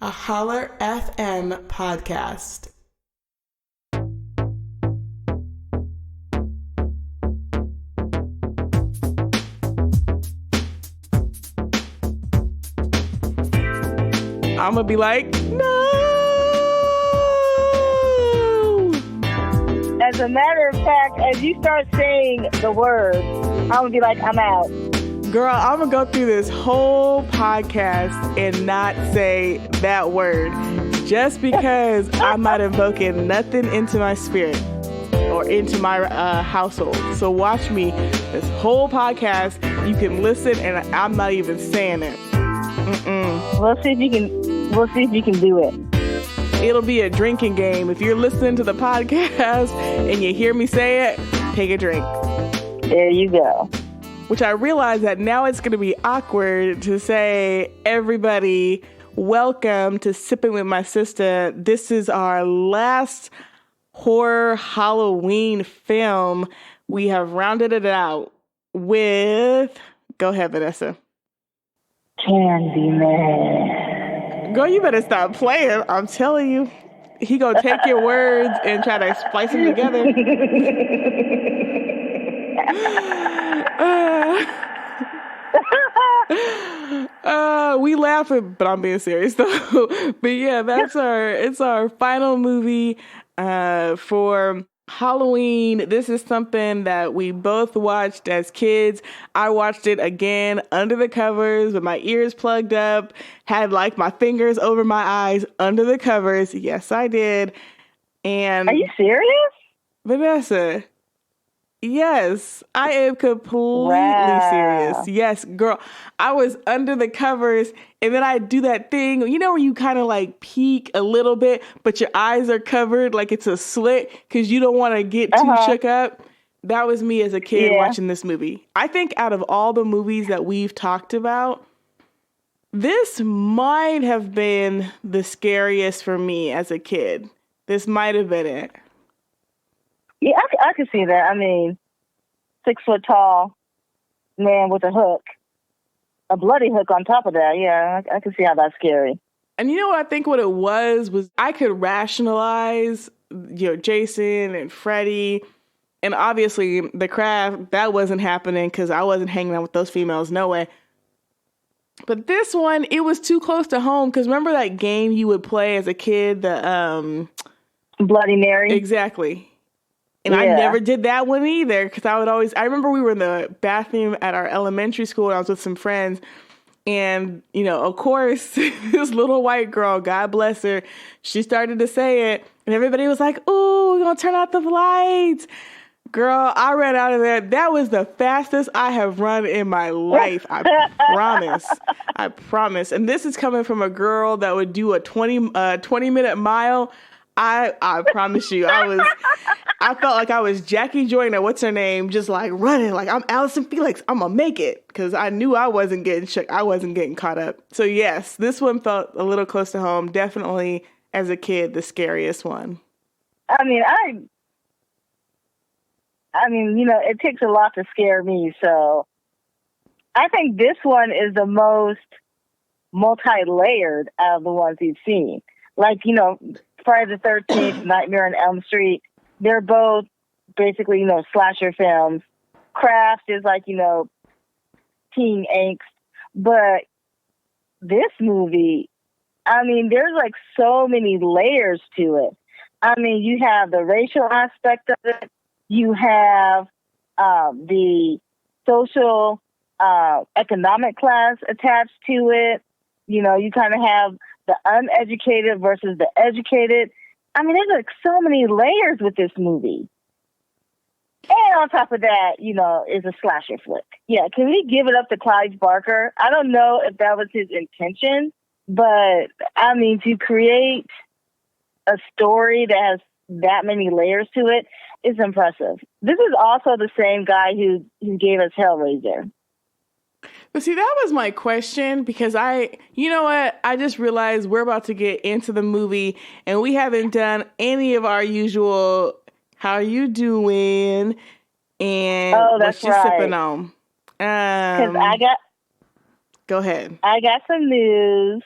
A Holler FM podcast. I'm gonna be like, no. As a matter of fact, as you start saying the word, I'm gonna be like, I'm out. Girl, I'm gonna go through this whole podcast and not say that word just because I'm not invoking nothing into my spirit or into my household. So watch me this whole podcast. You can listen and I'm not even saying it. We'll see if you can do it. It'll be a drinking game. If you're listening to the podcast and you hear me say it, take a drink. There you go. Which I realize that now it's going to be awkward to say, everybody, welcome to Sippin with my sister. This is our last horror Halloween film. We have rounded it out with, go ahead, Vanessa. Candyman. Girl, you better stop playing. I'm telling you. He gonna take your words and try to splice them together. We laughing, but I'm being serious though. But yeah, it's our final movie for Halloween. This is something that we both watched as kids. I watched it again under the covers with my ears plugged up, had like my fingers over my eyes under the covers. Yes, I did. And are you serious? Vanessa, yes, I am completely serious. Yes, girl. I was under the covers and then I do that thing, you know, where you kind of like peek a little bit, but your eyes are covered like it's a slit because you don't want to get too shook up. That was me as a kid watching this movie. I think out of all the movies that we've talked about, this might have been the scariest for me as a kid. This might have been it. Yeah, I can see that. I mean, 6 foot tall man with a hook, a bloody hook on top of that. Yeah, I can see how that's scary. And you know what I think what it was I could rationalize, Jason and Freddy, and obviously the craft, that wasn't happening because I wasn't hanging out with those females, no way. But this one, it was too close to home because remember that game you would play as a kid, the Bloody Mary? Exactly. And I never did that one either because I remember we were in the bathroom at our elementary school and I was with some friends. And, of course, this little white girl, God bless her, she started to say it. And everybody was like, ooh, we're going to turn out the lights. Girl, I ran out of there. That was the fastest I have run in my life. I promise. I promise. And this is coming from a girl that would do a 20-minute mile. I promise you, I felt like I was Jackie Joyner, what's her name, just like running, like I'm Allison Felix, I'm gonna make it, because I knew I wasn't getting shook, I wasn't getting caught up. So yes, this one felt a little close to home, definitely as a kid, the scariest one. I mean, it takes a lot to scare me, so I think this one is the most multi-layered out of the ones you've seen. Like, Friday the 13th, Nightmare on Elm Street, they're both basically, slasher films. Craft is like, teen angst. But this movie, there's like so many layers to it. You have the racial aspect of it. You have the social, economic class attached to it. You kind of have the uneducated versus the educated. There's like so many layers with this movie. And on top of that, is a slasher flick. Yeah, can we give it up to Clive Barker? I don't know if that was his intention, but to create a story that has that many layers to it is impressive. This is also the same guy who gave us Hellraiser. But see, that was my question because I just realized we're about to get into the movie and we haven't done any of our usual, how you doing? And that's what you sipping on? Because Go ahead. I got some news.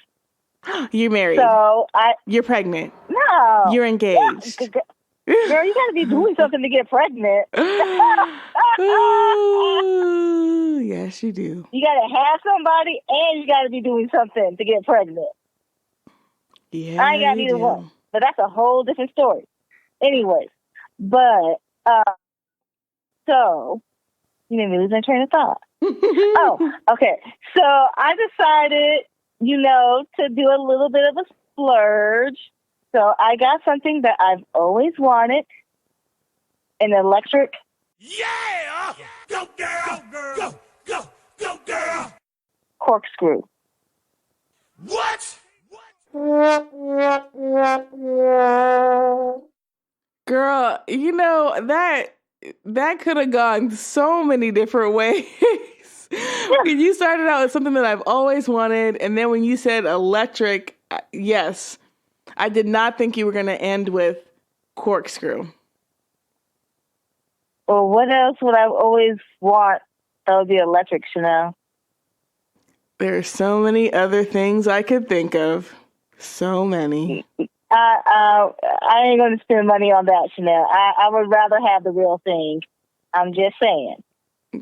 You're married. So You're pregnant. no. You're engaged. Girl, you gotta be doing something to get pregnant. Ooh, yes, you do. You gotta have somebody and you gotta be doing something to get pregnant. Yeah, I ain't got you either do. one. But that's a whole different story. Anyways, but so you made me lose my train of thought. Oh, okay. So I decided, to do a little bit of a splurge. So I got something that I've always wanted, an electric. Yeah! Go, girl! Go, go, go, girl! Corkscrew. What? Girl, that could have gone so many different ways. When you started out with something that I've always wanted, and then when you said electric, yes, I did not think you were going to end with corkscrew. Well, what else would I always want that would be electric, Chanel? There are so many other things I could think of. So many. I ain't going to spend money on that, Chanel. I would rather have the real thing. I'm just saying.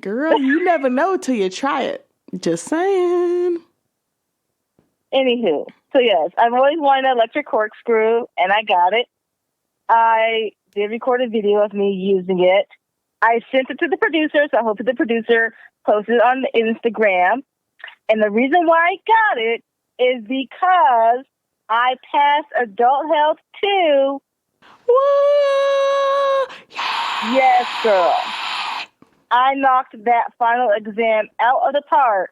Girl, you never know till you try it. Just saying. Anywho, so yes, I've always wanted an electric corkscrew, and I got it. I did record a video of me using it. I sent it to the producer, so I hope the producer posted it on Instagram. And the reason why I got it is because I passed adult health too. Whoa! Yes, girl. I knocked that final exam out of the park.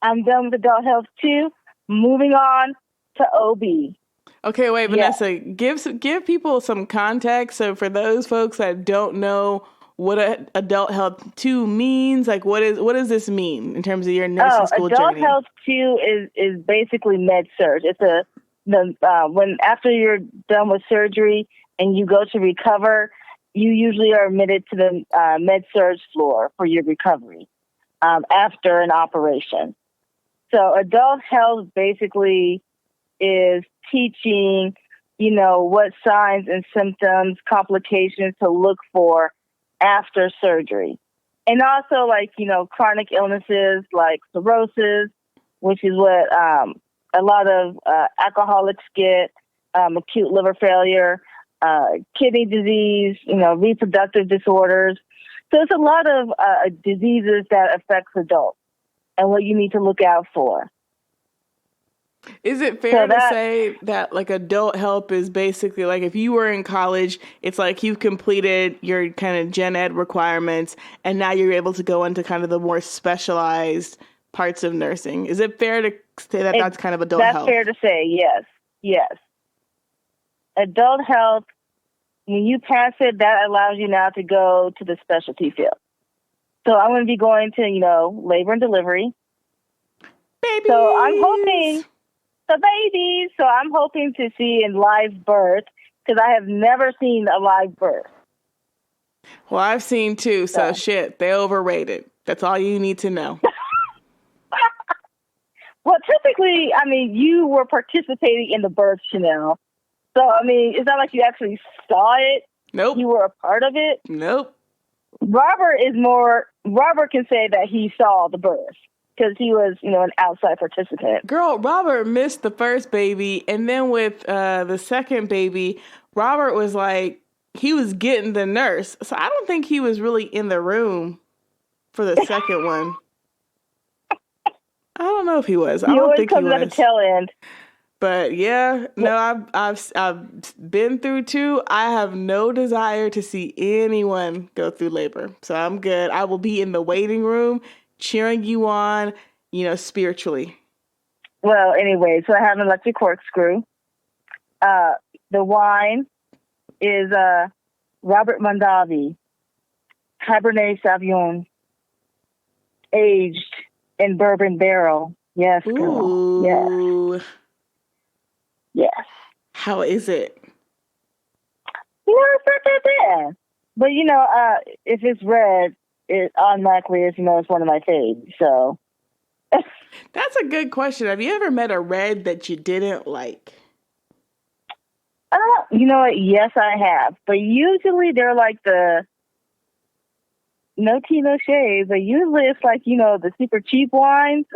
I'm done with adult health too. Moving on to OB. Okay, wait, Yes. Vanessa, give people some context. So for those folks that don't know what adult health 2 means, like what does this mean in terms of your nursing school adult journey? health 2 is basically med surg. It's when after you're done with surgery and you go to recover, you usually are admitted to the med surg floor for your recovery after an operation. So adult health basically is teaching, what signs and symptoms, complications to look for after surgery. And also chronic illnesses like cirrhosis, which is what a lot of alcoholics get, acute liver failure, kidney disease, reproductive disorders. So it's a lot of diseases that affects adults and what you need to look out for. Is it fair to say that like adult health is basically like if you were in college, it's like you've completed your kind of gen ed requirements and now you're able to go into kind of the more specialized parts of nursing? Is it fair to say that that's kind of adult health? That's fair to say, yes. Yes. Adult health, when you pass it, that allows you now to go to the specialty field. So I'm going to be going to, labor and delivery. Babies! So I'm hoping... the babies. So I'm hoping to see in live birth because I have never seen a live birth. Well, I've seen 2, so shit, they overrated. That's all you need to know. Well, typically, you were participating in the birth, Chanel. So, it's not like you actually saw it. Nope. You were a part of it. Nope. Robert can say that he saw the birth. Because he was, an outside participant. Girl, Robert missed the first baby. And then with the second baby, Robert was like, he was getting the nurse. So I don't think he was really in the room for the second one. I don't know if he was. I don't think he was. He always comes at the tail end. But yeah, no, I've been through 2. I have no desire to see anyone go through labor. So I'm good. I will be in the waiting room cheering you on, spiritually. Well, anyway, so I have an electric corkscrew. The wine is Robert Mondavi, Cabernet Sauvignon, aged in bourbon barrel. Yes, girl. Ooh. Yes. Yes. How is it? It's not that bad. But, if it's red, it automatically is, it's one of my faves. So, That's a good question. Have you ever met a red that you didn't like? You know what? Yes, I have. But usually they're like the no tea, no shade. But usually it's like, the super cheap wines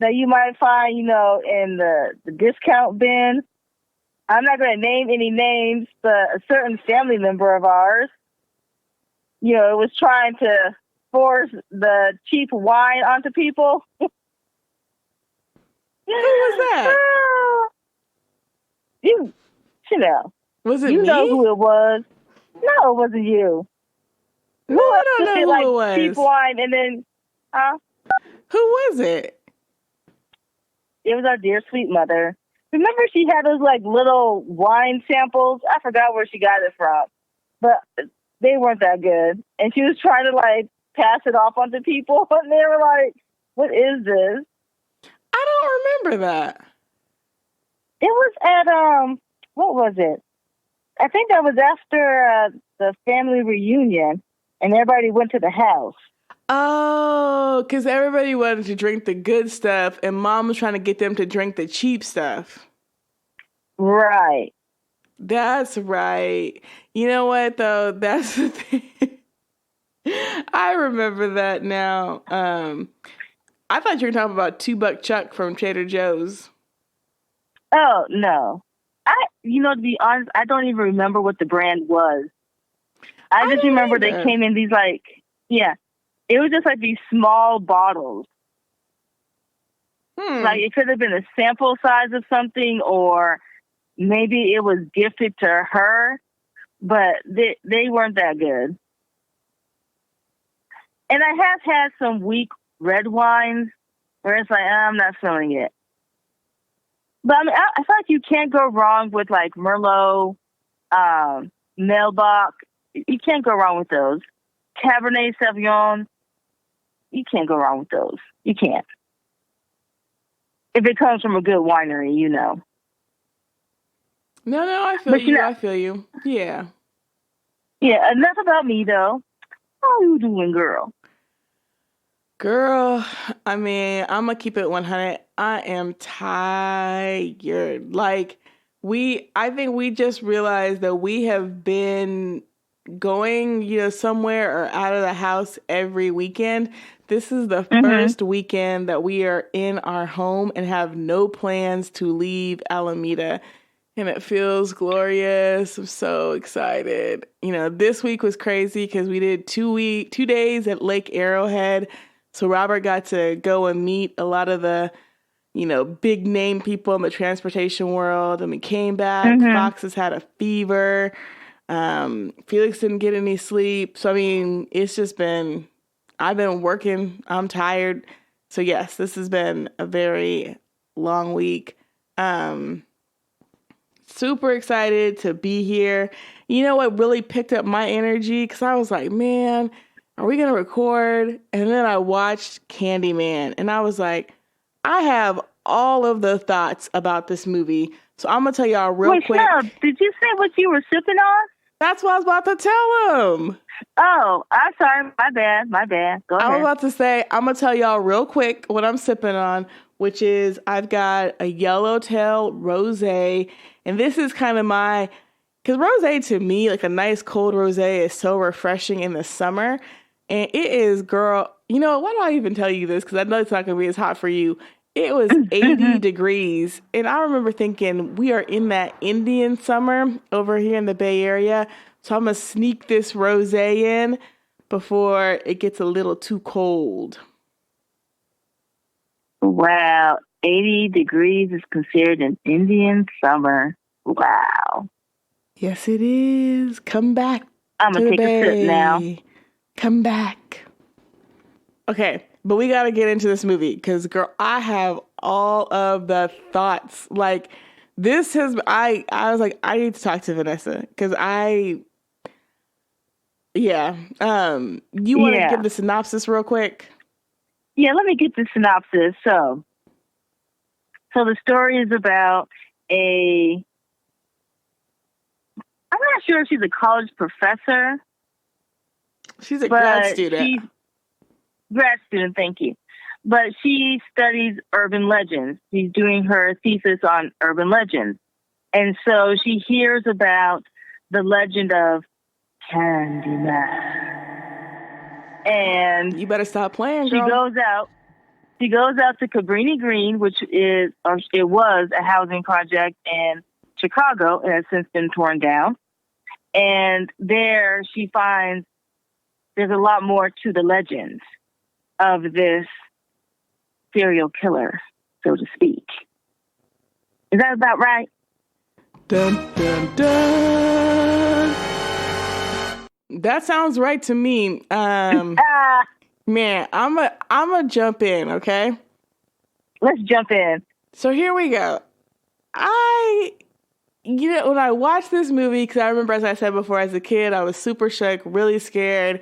that you might find, in the discount bin. I'm not going to name any names, but a certain family member of ours, it was trying to force the cheap wine onto people. Who was that? You, Chanel. Was it You know me? who it was. No, it wasn't you. No, I don't know Did, who like, it was. cheap wine and then, Who was it? it was our dear sweet mother. Remember she had those, like, little wine samples? I forgot where she got it from. But they weren't that good. And she was trying to, like, pass it off onto people. And they were like, what is this? I don't remember that. It was at, what was it? I think that was after the family reunion. And everybody went to the house. Oh, because everybody wanted to drink the good stuff, and Mom was trying to get them to drink the cheap stuff. Right. That's right. You know what, though? That's the thing. I remember that now. I thought you were talking about $2 Chuck from Trader Joe's. Oh, no. To be honest, I don't even remember what the brand was. I just remember they came in these, like, it was just like these small bottles. Like, it could have been a sample size of something, or maybe it was gifted to her, but they weren't that good. And I have had some weak red wines where it's like, I'm not feeling it. But I mean, I feel like you can't go wrong with, like, Merlot, Melbach. You can't go wrong with those. Cabernet Sauvignon. You can't go wrong with those. You can't. If it comes from a good winery, No, I feel you. I feel you. Yeah. Yeah, enough about me, though. How you doing, girl? Girl, I mean, I'm going to keep it 100. I am tired. Like, I think we just realized that we have been going, somewhere or out of the house every weekend. This is the first weekend that we are in our home and have no plans to leave Alameda. And it feels glorious. I'm so excited. This week was crazy because we did 2 days at Lake Arrowhead. So Robert got to go and meet a lot of the, big name people in the transportation world. And we came back. Fox has had a fever. Felix didn't get any sleep. So, I mean, it's just I've been working. I'm tired. So, yes, this has been a very long week. Super excited to be here. You know what really picked up my energy? Because I was like, man, are we going to record? And then I watched Candyman. And I was like, I have all of the thoughts about this movie. So I'm going to tell y'all real quick. Wait, did you say what you were sipping on? That's what I was about to tell him. Oh, I'm sorry. My bad. Go ahead. I was about to say, I'm going to tell y'all real quick what I'm sipping on, which is I've got a Yellowtail Rosé. And this is kind of because rosé to me, like a nice cold rosé is so refreshing in the summer. And it is, girl, why do I even tell you this? Because I know it's not going to be as hot for you. It was 80 degrees. And I remember thinking we are in that Indian summer over here in the Bay Area. So I'm going to sneak this rosé in before it gets a little too cold. Wow. 80 degrees is considered an Indian summer. Wow. Yes, it is. Come back. I'm going to take a sip now. Come back. Okay, but we got to get into this movie because, girl, I have all of the thoughts. Like, I was like, I need to talk to Vanessa because you want to give the synopsis real quick? Yeah, let me get the synopsis. So the story is about I'm not sure if she's a college professor. She's a grad student. grad student, thank you. But she studies urban legends. She's doing her thesis on urban legends. And so she hears about the legend of Candyman. And you better stop playing, she girl. goes out. She goes out to Cabrini Green, which is, or it was, a housing project in Chicago, and has since been torn down. And there she finds there's a lot more to the legend of this serial killer, so to speak. Is that about right? Dun, dun, dun. That sounds right to me. Man, I'm a jump in, okay? Let's jump in. So here we go. When I watched this movie, because I remember, as I said before, as a kid, I was super shook, really scared,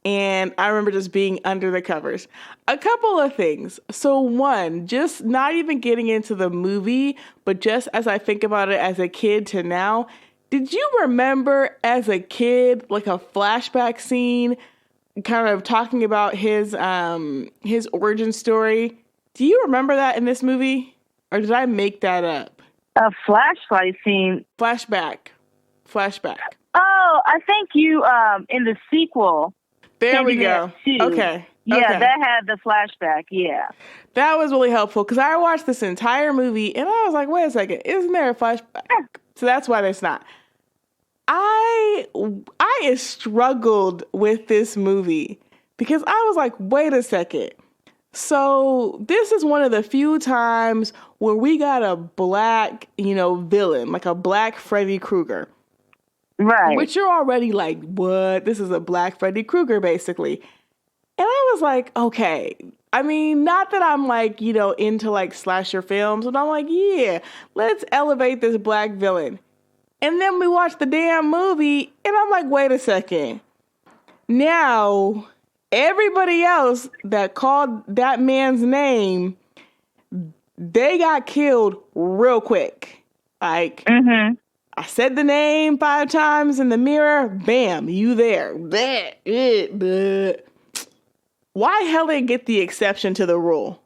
and I remember just being under the covers. A couple of things. So one, just not even getting into the movie, but just as I think about it as a kid to now, did you remember as a kid, like a flashback scene kind of talking about his origin story? Do you remember that in this movie? Or did I make that up? A flashlight scene. Flashback. Oh, I think you, in the sequel. There we go. 2, Okay. Yeah, okay. that had the flashback, yeah. That was really helpful because I watched this entire movie and I was like, wait a second, isn't there a flashback? So that's why there's not. I struggled with this movie because I was like, wait a second. So this is one of the few times where we got a black, villain, like a black Freddy Krueger. Right. Which you're already like, what? This is a black Freddy Krueger, basically. And I was like, okay. I mean, not that I'm like, into like slasher films, but I'm like, yeah, let's elevate this black villain. And then we watched the damn movie, and I'm like, wait a second. Now, everybody else that called that man's name, they got killed real quick. Like, I said the name 5 times in the mirror, bam, you there. Why Helen get the exception to the rule?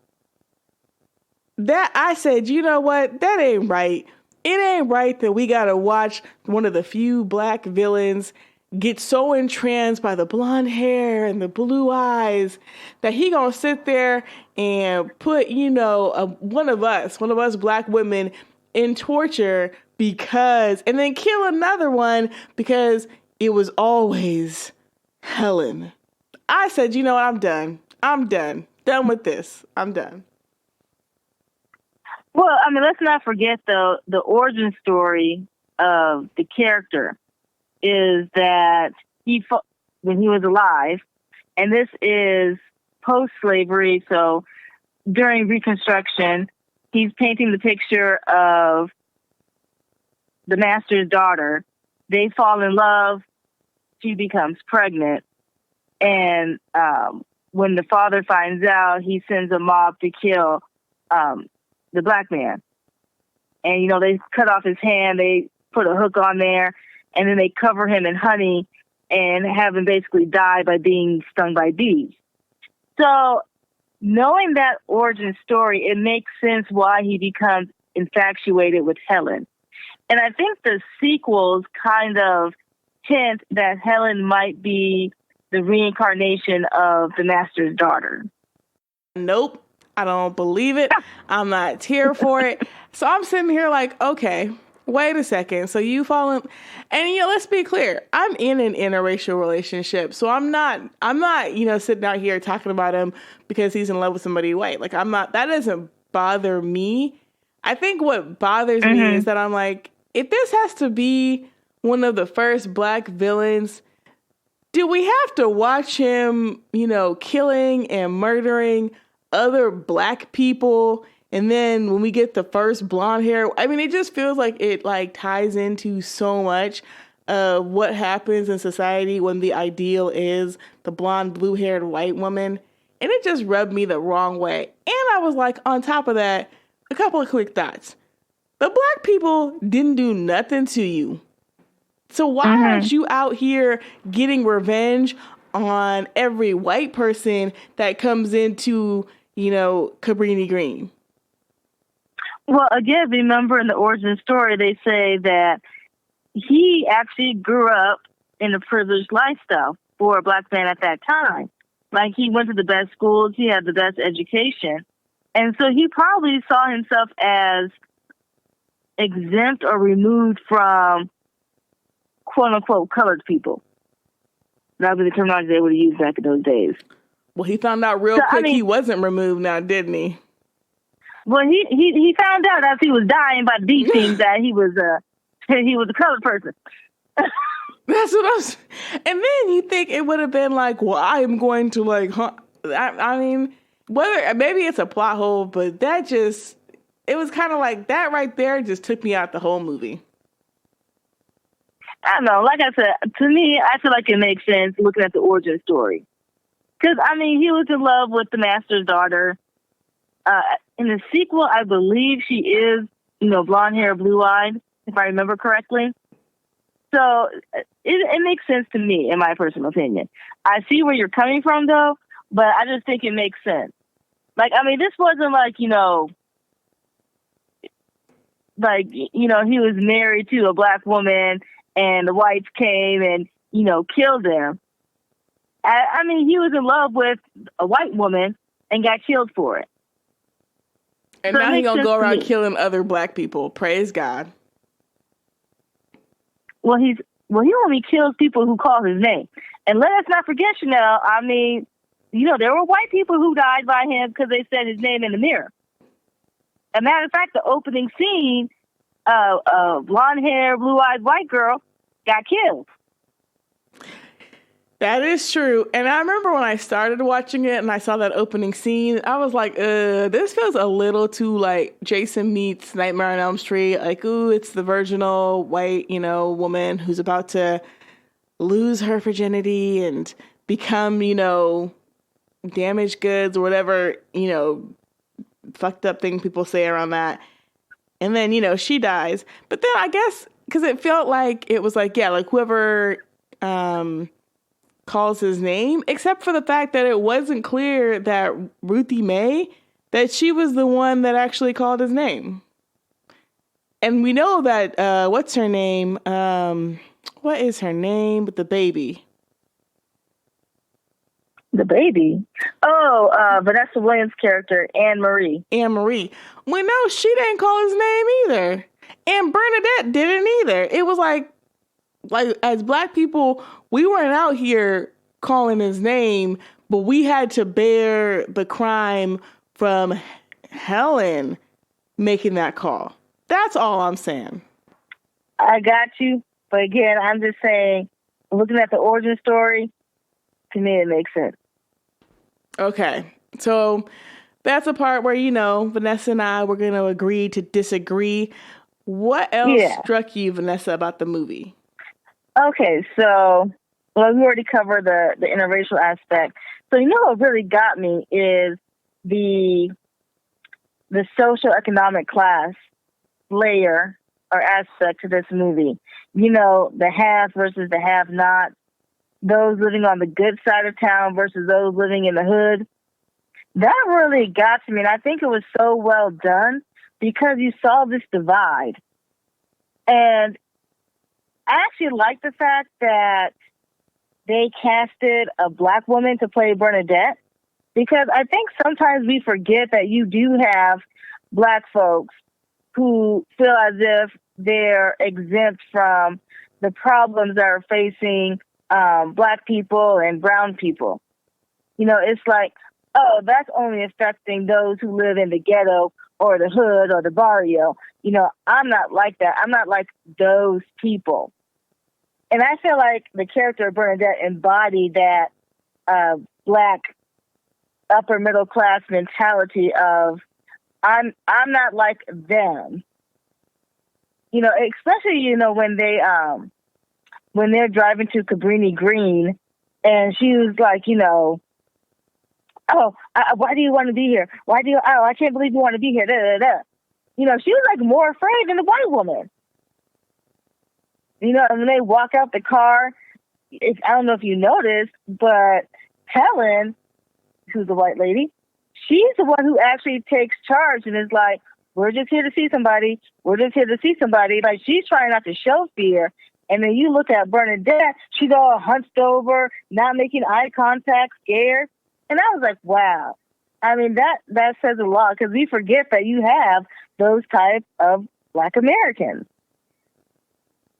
That I said, you know what? That ain't right. It ain't right that we gotta watch one of the few black villains get so entranced by the blonde hair and the blue eyes that he gonna sit there and put, one of us black women in torture and then kill another one because it was always Helen. I said, you know what? I'm done. Done with this. I'm done. Well, I mean, let's not forget, though, the origin story of the character is that when he was alive, and this is post-slavery, so during Reconstruction, he's painting the picture of the master's daughter. They fall in love. She becomes pregnant. And when the father finds out, he sends a mob to kill the black man. And, they cut off his hand, they put a hook on there, and then they cover him in honey and have him basically die by being stung by bees. So knowing that origin story, it makes sense why he becomes infatuated with Helen. And I think the sequels kind of hint that Helen might be the reincarnation of the master's daughter. Nope. I don't believe it. I'm not here for it. So I'm sitting here like, okay, wait a second. So you fall in, and let's be clear. I'm in an interracial relationship. So I'm not, sitting out here talking about him because he's in love with somebody white. Like that doesn't bother me. I think what bothers me is that I'm like, if this has to be one of the first black villains, do we have to watch him, killing and murdering other black people? And then when we get the first blonde hair, I mean, it just feels like it ties into so much of what happens in society when the ideal is the blonde, blue-haired white woman. And it just rubbed me the wrong way. And I was like, on top of that, a couple of quick thoughts. The black people didn't do nothing to you. So why aren't you out here getting revenge on every white person that comes into, Cabrini Green. Well, again, remember in the origin story, they say that he actually grew up in a privileged lifestyle for a black man at that time. Like, he went to the best schools, he had the best education. And so he probably saw himself as exempt or removed from quote unquote colored people. That would be the terminology they would have used back in those days. Well, he found out real quick he wasn't removed now, didn't he? Well, he found out as he was dying by the deep things that he was a colored person. That's what I was. And then you think it would have been like, well, I am going to I mean, whether maybe it's a plot hole, but it was kind of like that right there just took me out the whole movie. I don't know. Like I said, to me, I feel like it makes sense looking at the origin story. Because, I mean, he was in love with the master's daughter. In the sequel, I believe she is, blonde hair, blue-eyed, if I remember correctly. So it makes sense to me, in my personal opinion. I see where you're coming from, though, but I just think it makes sense. Like, I mean, this wasn't like, he was married to a black woman and the whites came and, killed him. I mean, he was in love with a white woman and got killed for it. And so now he's going to go around killing other black people. Praise God. Well, he only kills people who call his name. And let us not forget, Chanel, I mean, there were white people who died by him because they said his name in the mirror. As a matter of fact, the opening scene, blonde hair, blue-eyed white girl got killed. That is true. And I remember when I started watching it and I saw that opening scene, I was like, this feels a little too like Jason meets Nightmare on Elm Street. Like, ooh, it's the virginal white, woman who's about to lose her virginity and become, damaged goods or whatever, fucked up thing people say around that. And then, she dies. But then I guess, because it felt like it was like, yeah, like whoever calls his name, except for the fact that it wasn't clear that Ruthie Mae, that she was the one that actually called his name. And we know that, what's her name? What is her name with the baby? The baby? Oh, Vanessa Williams' character, Anne Marie. Anne Marie. We know she didn't call his name either. And Bernadette didn't either. It was like as black people, we weren't out here calling his name, but we had to bear the crime from Helen making that call. That's all I'm saying. I got you. But again, I'm just saying, looking at the origin story, to me, it makes sense. Okay. So that's a part where, Vanessa and I were going to agree to disagree. What else struck you, Vanessa, about the movie? Okay, so we already covered the interracial aspect. So what really got me is the socioeconomic class layer or aspect to this movie. The have versus the have-not, those living on the good side of town versus those living in the hood. That really got to me, and I think it was so well done because you saw this divide. And I actually like the fact that they casted a black woman to play Bernadette, because I think sometimes we forget that you do have black folks who feel as if they're exempt from the problems that are facing black people and brown people. It's like, oh, that's only affecting those who live in the ghetto or the hood or the barrio. I'm not like that. I'm not like those people. And I feel like the character of Bernadette embodied that black upper middle class mentality of I'm not like them. Especially when they're driving to Cabrini Green, and she was like, why do you want to be here? I can't believe you want to be here. Da, da, da. She was like more afraid than the white woman. And when they walk out the car, I don't know if you noticed, but Helen, who's the white lady, she's the one who actually takes charge and is like, we're just here to see somebody. We're just here to see somebody. Like, she's trying not to show fear. And then you look at Bernadette, she's all hunched over, not making eye contact, scared. And I was like, wow. I mean, that says a lot, because we forget that you have those type of Black Americans.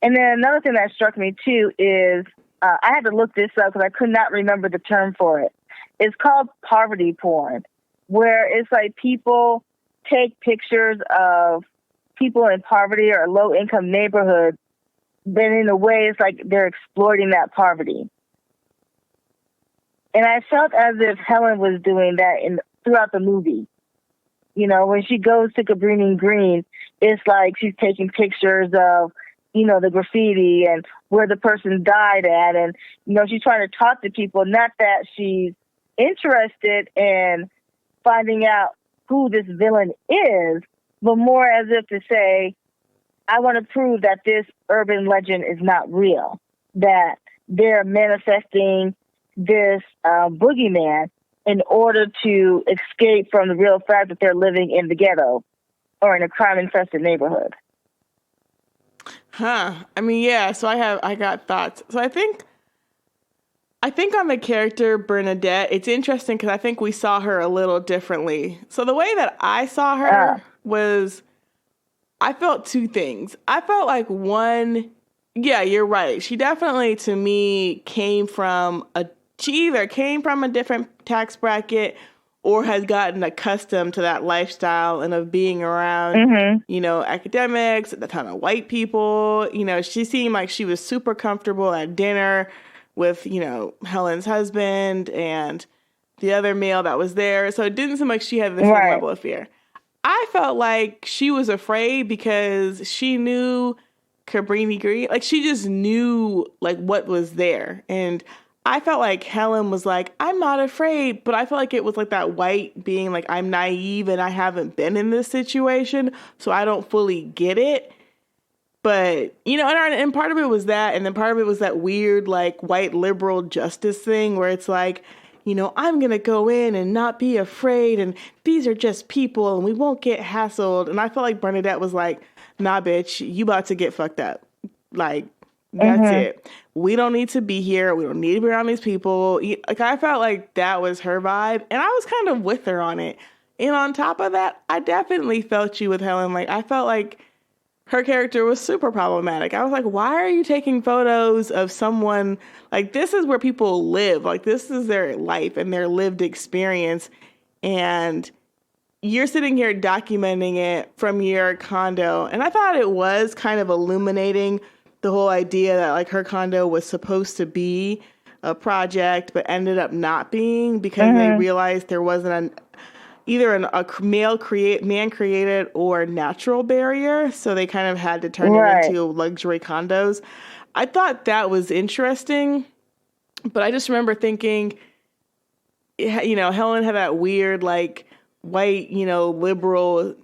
And then another thing that struck me, too, is I had to look this up because I could not remember the term for it. It's called poverty porn, where it's like people take pictures of people in poverty or low-income neighborhoods, but in a way it's like they're exploiting that poverty. And I felt as if Helen was doing that throughout the movie. You know, when she goes to Cabrini Green, it's like she's taking pictures of, you know, the graffiti and where the person died at. And, you know, she's trying to talk to people, not that she's interested in finding out who this villain is, but more as if to say, I want to prove that this urban legend is not real, that they're manifesting this boogeyman in order to escape from the real fact that they're living in the ghetto or in a crime-infested neighborhood. Huh. I mean, yeah, so I got thoughts. So I think on the character Bernadette, it's interesting because I think we saw her a little differently. So the way that I saw her was, I felt two things. I felt like one, yeah, you're right. She definitely, to me, she either came from a different tax bracket or has gotten accustomed to that lifestyle and of being around, you know, academics, a ton of white people. You know, she seemed like she was super comfortable at dinner with, you know, Helen's husband and the other male that was there. So it didn't seem like she had the same level of fear. I felt like she was afraid because she knew Cabrini Green. Like, she just knew, like, what was there. And I felt like Helen was like, I'm not afraid. But I felt like it was like that white being like, I'm naive and I haven't been in this situation, so I don't fully get it. But, you know, and part of it was that, and then part of it was that weird, like, white liberal justice thing where it's like, you know, I'm going to go in and not be afraid, and these are just people, and we won't get hassled. And I felt like Bernadette was like, nah, bitch, you about to get fucked up. Like, that's it. We don't need to be here. We don't need to be around these people. Like, I felt like that was her vibe, and I was kind of with her on it. And on top of that, I definitely felt you with Helen. Like, I felt like her character was super problematic. I was like, why are you taking photos of someone? Like, this is where people live. Like, this is their life and their lived experience. And you're sitting here documenting it from your condo. And I thought it was kind of illuminating the whole idea that, like, her condo was supposed to be a project, but ended up not being because they realized there wasn't either a man-created or natural barrier, so they kind of had to turn it into luxury condos. I thought that was interesting, but I just remember thinking, you know, Helen had that weird, like, white, you know, liberal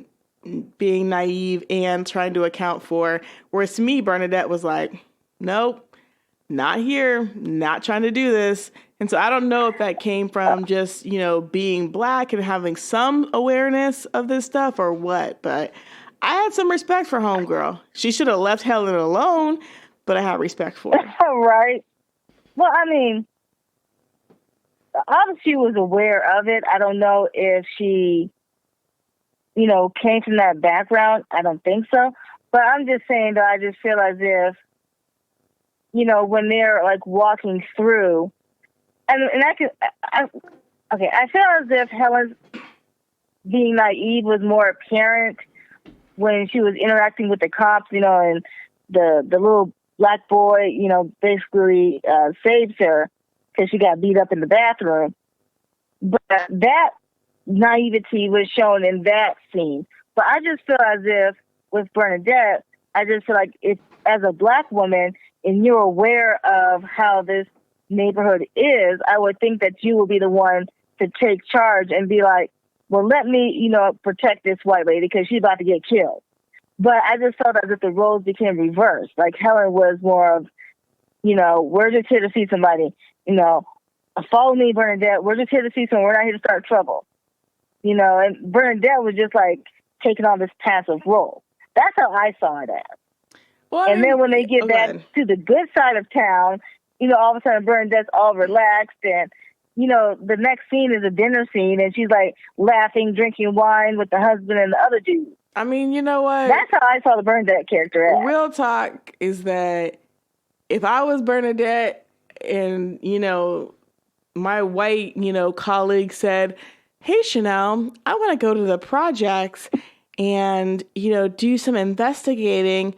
being naive and trying to account for, whereas to me, Bernadette was like, nope, not here, not trying to do this. And so I don't know if that came from just, you know, being Black and having some awareness of this stuff or what, but I had some respect for Homegirl. She should have left Helen alone, but I have respect for her. Right. Well, I mean, obviously she was aware of it. I don't know if she, you know, came from that background. I don't think so. But I'm just saying that I just feel as if, you know, when they're, like, walking through, and I feel as if Helen's being naive was more apparent when she was interacting with the cops, you know, and the little Black boy, you know, basically saves her because she got beat up in the bathroom. But that naivety was shown in that scene. But I just feel as if with Bernadette, I just feel like if, as a Black woman, and you're aware of how this neighborhood is, I would think that you will be the one to take charge and be like, well, let me, you know, protect this white lady because she's about to get killed. But I just felt as if the roles became reversed. Like, Helen was more of, You know, we're just here to see somebody. You know, follow me, Bernadette. We're just here to see someone. We're not here to start trouble. You know, and Bernadette was just like taking on this passive role. That's how I saw it as. Well, and then when they get back to the good side of town, you know, all of a sudden Bernadette's all relaxed, and you know, the next scene is a dinner scene, and she's like laughing, drinking wine with the husband and the other dude. I mean, you know what? That's how I saw the Bernadette character as. Real talk is that if I was Bernadette and, you know, my white, you know, colleague said, hey, Chanel, I want to go to the projects and, you know, do some investigating.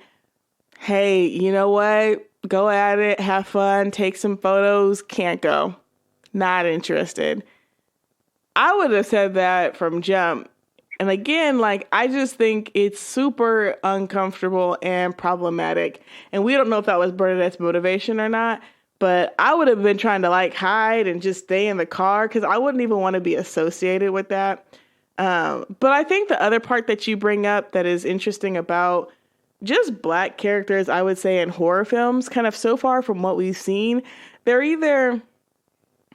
Hey, you know what? Go at it, have fun, take some photos, can't go. Not interested. I would have said that from jump. And again, like, I just think it's super uncomfortable and problematic. And we don't know if that was Bernadette's motivation or not, but I would have been trying to like hide and just stay in the car because I wouldn't even want to be associated with that. But I think the other part that you bring up that is interesting about just Black characters, I would say, in horror films, kind of so far from what we've seen, they're either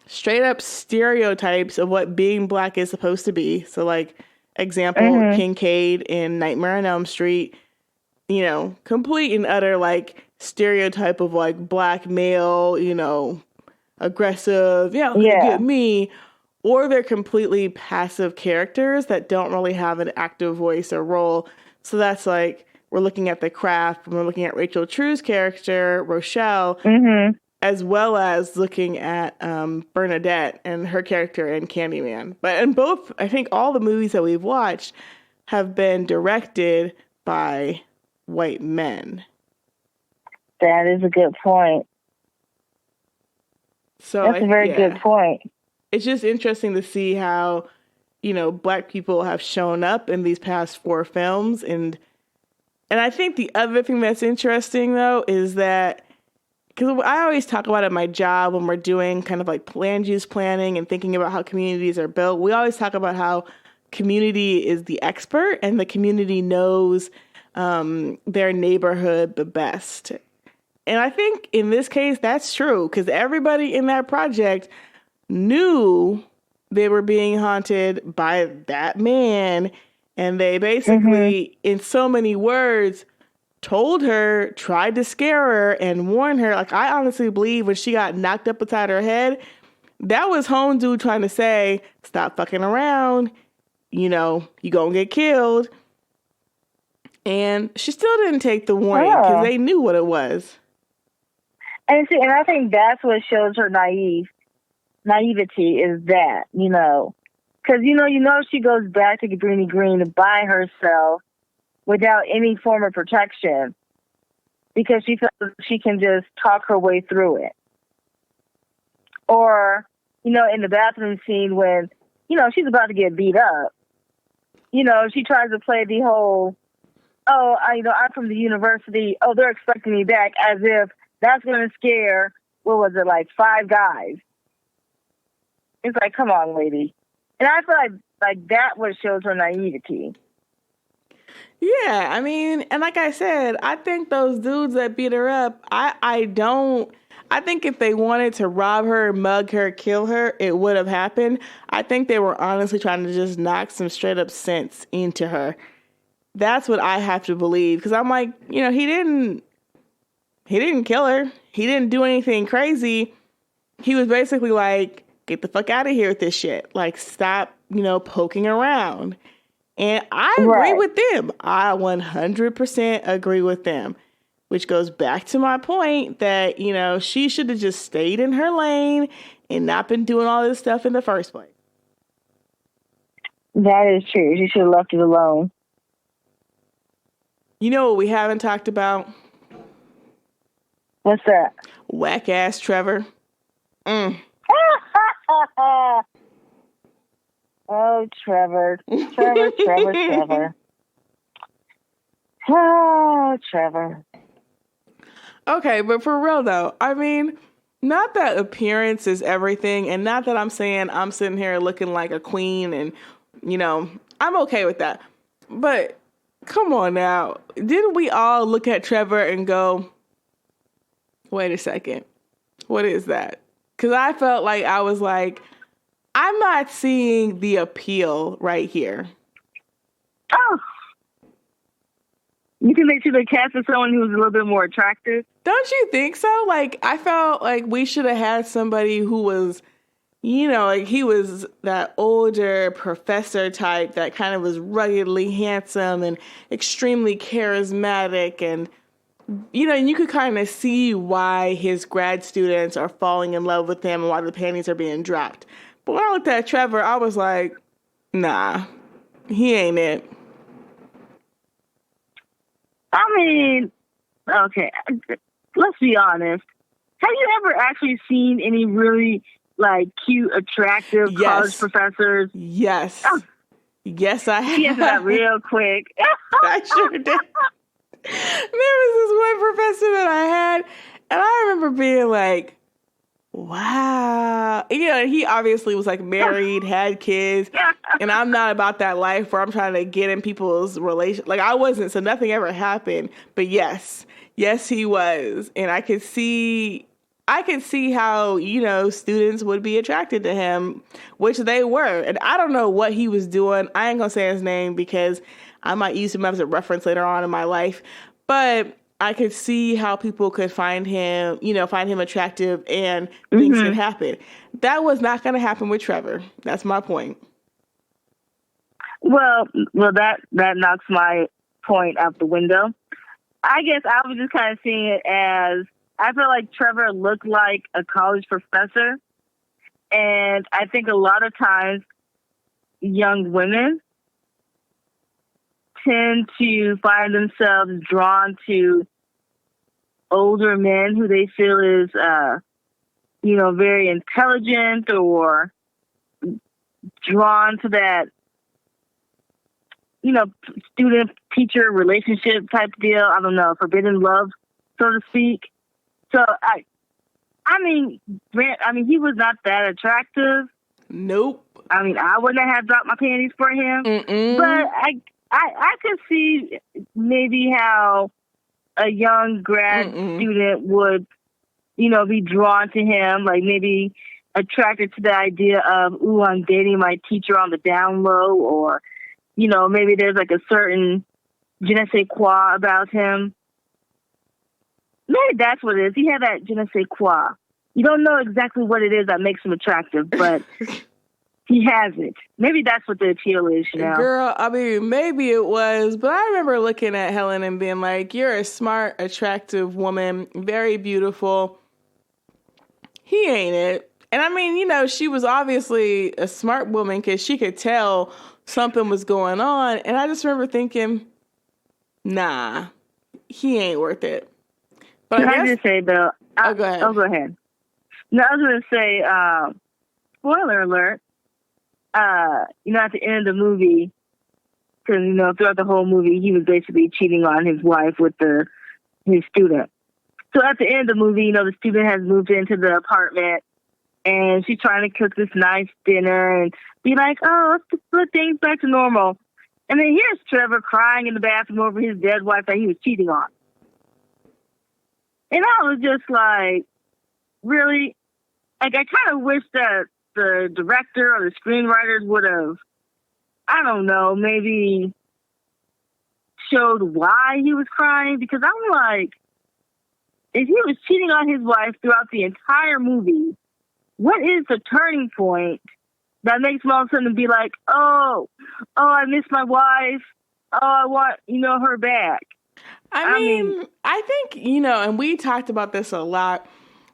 straight up stereotypes of what being Black is supposed to be. So like, example, Kincaid in Nightmare on Elm Street, you know, complete and utter like stereotype of like Black male, you know, aggressive, get me. Or they're completely passive characters that don't really have an active voice or role. So that's like, we're looking at The Craft, we're looking at Rachel True's character, Rochelle, as well as looking at Bernadette and her character in Candyman. But in both, I think all the movies that we've watched have been directed by white men. That is a good point. So that's a very good point. It's just interesting to see how, you know, Black people have shown up in these past 4 films. And I think the other thing that's interesting, though, is that, because I always talk about at my job when we're doing kind of like land use planning and thinking about how communities are built, we always talk about how community is the expert and the community knows their neighborhood the best. And I think in this case, that's true, because everybody in that project knew they were being haunted by that man. And they basically, in so many words, told her, tried to scare her and warn her. Like, I honestly believe when she got knocked up beside her head, that was home dude trying to say, stop fucking around. You know, you gonna get killed. And she still didn't take the warning because they knew what it was. And see, and I think that's what shows her naivety is that, you know, because, you know, she goes back to Cabrini Green by herself without any form of protection because she feels she can just talk her way through it. Or, you know, in the bathroom scene when, you know, she's about to get beat up, you know, she tries to play the whole, I'm from the university. Oh, they're expecting me back, as if that's going to scare, what was it, like 5 guys. It's like, come on, lady. And I feel like that what shows her naivety. Yeah, I mean, and like I said, I think those dudes that beat her up, I think if they wanted to rob her, mug her, kill her, it would have happened. I think they were honestly trying to just knock some straight up sense into her. That's what I have to believe. Because I'm like, you know, he didn't kill her. He didn't do anything crazy. He was basically like, get the fuck out of here with this shit. Like, stop, you know, poking around. And I agree with them. I 100% agree with them. Which goes back to my point that, you know, she should have just stayed in her lane and not been doing all this stuff in the first place. That is true. She should have left it alone. You know what we haven't talked about? What's that? Whack ass Trevor. Oh, Trevor. Trevor. Oh, Trevor. Okay, but for real though, I mean, not that appearance is everything, and not that I'm saying I'm sitting here looking like a queen and, you know, I'm okay with that. But come on now. Didn't we all look at Trevor and go, Wait a second. What is that? Because I felt like I was like, I'm not seeing the appeal right here. Oh. You think they should have casted someone who was a little bit more attractive? Don't you think so? Like, I felt like we should have had somebody who was, you know, like he was that older professor type that kind of was ruggedly handsome and extremely charismatic. And, you know, and you could kind of see why his grad students are falling in love with him and why the panties are being dropped. But when I looked at Trevor, I was like, nah, he ain't it. I mean, okay, let's be honest. Have you ever actually seen any really, like, cute, attractive college professors? Yes. Oh. Yes, I have. She answered that real quick. I sure did. There was this one professor that I had, and I remember being like, wow. You know, he obviously was like married, had kids, and I'm not about that life where I'm trying to get in people's relations. Like I wasn't, so nothing ever happened. But yes, he was. And I could see how, you know, students would be attracted to him, which they were. And I don't know what he was doing. I ain't gonna say his name because I might use him as a reference later on in my life. But I could see how people could find him attractive and things could happen. That was not going to happen with Trevor. That's my point. Well, that knocks my point out the window. I guess I was just kind of seeing it as I feel like Trevor looked like a college professor. And I think a lot of times young women tend to find themselves drawn to older men who they feel is, very intelligent or drawn to that, student-teacher relationship type deal. I don't know, forbidden love, so to speak. So, I mean, he was not that attractive. Nope. I mean, I wouldn't have dropped my panties for him. Mm-mm. But I could see maybe how a young grad student would, be drawn to him, like maybe attracted to the idea of, ooh, I'm dating my teacher on the down low, or, maybe there's like a certain je ne sais quoi about him. Maybe that's what it is. He had that je ne sais quoi. You don't know exactly what it is that makes him attractive, but he has it. Maybe that's what the appeal is, Girl, I mean, maybe it was, but I remember looking at Helen and being like, you're a smart, attractive woman, very beautiful. He ain't it. And I mean, she was obviously a smart woman because she could tell something was going on. And I just remember thinking, nah, he ain't worth it. But Can I just say, Bill? Go ahead. Oh, go ahead. No, I was going to say, spoiler alert. At the end of the movie, because, throughout the whole movie, he was basically cheating on his wife with his student. So at the end of the movie, the student has moved into the apartment, and she's trying to cook this nice dinner and be like, oh, let's put things back to normal. And then here's Trevor crying in the bathroom over his dead wife that he was cheating on. And I was just like, really? Like, I kind of wish that the director or the screenwriters would have, I don't know, maybe showed why he was crying. Because I'm like, if he was cheating on his wife throughout the entire movie, what is the turning point that makes him all of a sudden be like, oh, I miss my wife. Oh, I want, her back. I mean, I think, and we talked about this a lot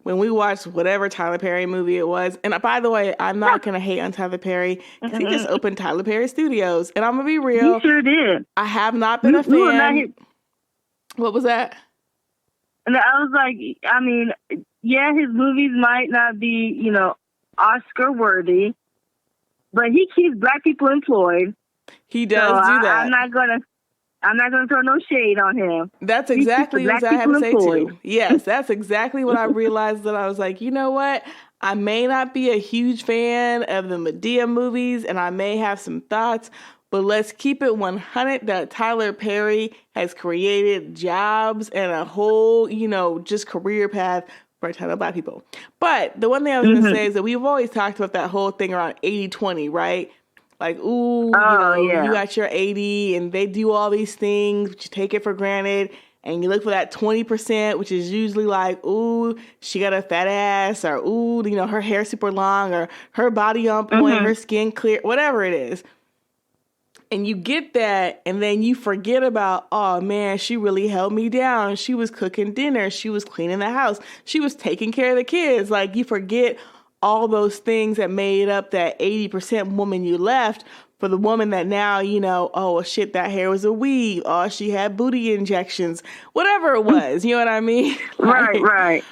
when we watched whatever Tyler Perry movie it was. And by the way, I'm not going to hate on Tyler Perry because he just opened Tyler Perry Studios. And I'm going to be real. He sure did. I have not been a fan. What was that? And I was like, I mean, yeah, his movies might not be, Oscar worthy, but he keeps black people employed. He does do that. I'm not gonna throw no shade on him. That's exactly what I had to say too. Yes, that's exactly what I realized. That I was like, you know what? I may not be a huge fan of the Madea movies, and I may have some thoughts, But let's keep it 100 that Tyler Perry has created jobs and a whole, just career path for a ton of Black people. But the one thing I was going to say is that we've always talked about that whole thing around 80-20, right? Like, ooh, you got your 80 and they do all these things, but you take it for granted. And you look for that 20%, which is usually like, ooh, she got a fat ass, or ooh, her hair super long, or her body on point, her skin clear, whatever it is. And you get that, and then you forget about, oh man, she really held me down. She was cooking dinner. She was cleaning the house. She was taking care of the kids. Like, you forget all those things that made up that 80% woman you left for the woman that now, oh shit, that hair was a weave. Oh, she had booty injections. Whatever it was, you know what I mean? Right.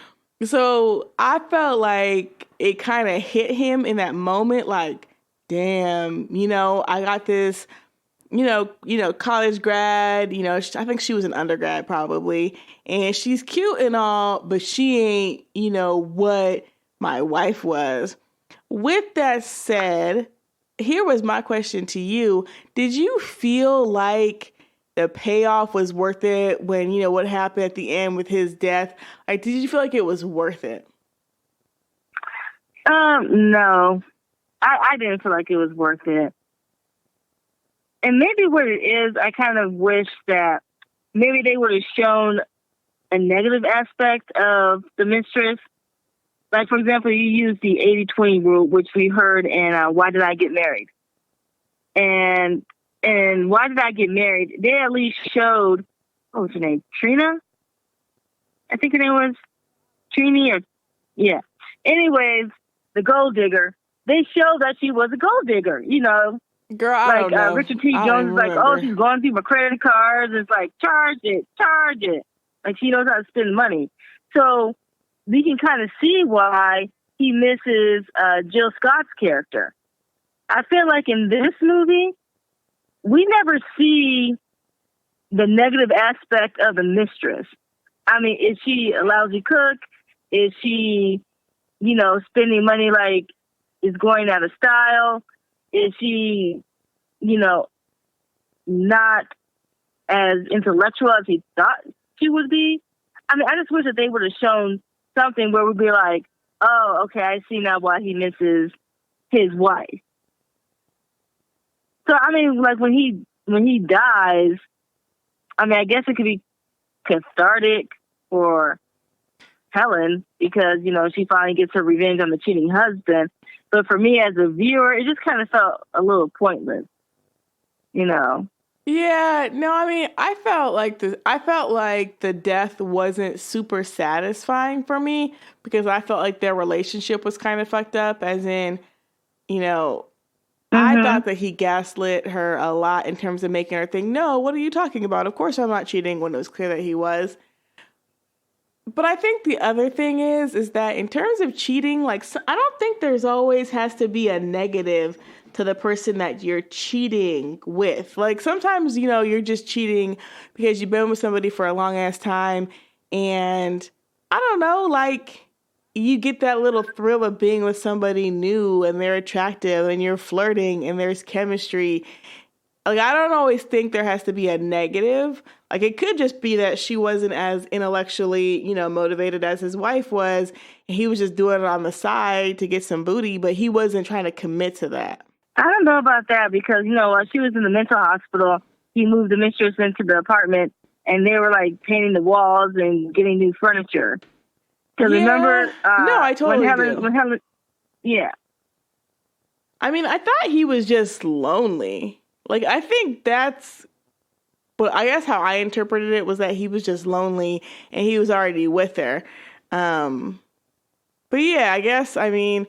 So I felt like it kind of hit him in that moment, like, damn, I got this, college grad, I think she was an undergrad probably, and she's cute and all, but she ain't, what my wife was. With that said, here was my question to you. Did you feel like the payoff was worth it when, what happened at the end with his death? Like, did you feel like it was worth it? No. I didn't feel like it was worth it. And maybe what it is, I kind of wish that maybe they would have shown a negative aspect of the mistress. Like, for example, you use the 80-20 rule, which we heard in Why Did I Get Married? And Why Did I Get Married? They at least showed, what was her name? Trina? I think her name was Trini, yeah. Anyways, the gold digger. They showed that she was a gold digger, Girl, I don't know. Richard T. Jones is like, oh, she's going through my credit cards. It's like, charge it. Like, she knows how to spend money. So we can kind of see why he misses Jill Scott's character. I feel like in this movie, we never see the negative aspect of the mistress. I mean, is she a lousy cook? Is she, spending money like is going out of style? Is she, not as intellectual as he thought she would be? I mean, I just wish that they would have shown something where we'd be like, oh, okay, I see now why he misses his wife. So, I mean, like when he dies, I mean, I guess it could be cathartic for Helen because, she finally gets her revenge on the cheating husband. But for me as a viewer, it just kind of felt a little pointless, Yeah, no, I mean, I felt like the death wasn't super satisfying for me because I felt like their relationship was kind of fucked up, as in, I thought that he gaslit her a lot in terms of making her think, no, what are you talking about? Of course I'm not cheating, when it was clear that he was. But I think the other thing is that in terms of cheating, like, I don't think there's always has to be a negative to the person that you're cheating with. Like, sometimes, you're just cheating because you've been with somebody for a long ass time. And I don't know, like, you get that little thrill of being with somebody new and they're attractive and you're flirting and there's chemistry. Like, I don't always think there has to be a negative. Like, it could just be that she wasn't as intellectually, motivated as his wife was. And he was just doing it on the side to get some booty, but he wasn't trying to commit to that. I don't know about that because, while she was in the mental hospital, he moved the mistress into the apartment and they were like painting the walls and getting new furniture. Because remember? No, I totally do. When Helen, yeah. I mean, I thought he was just lonely. Like, I think that's, but I guess how I interpreted it was that he was just lonely and he was already with her. But yeah, I guess, I mean,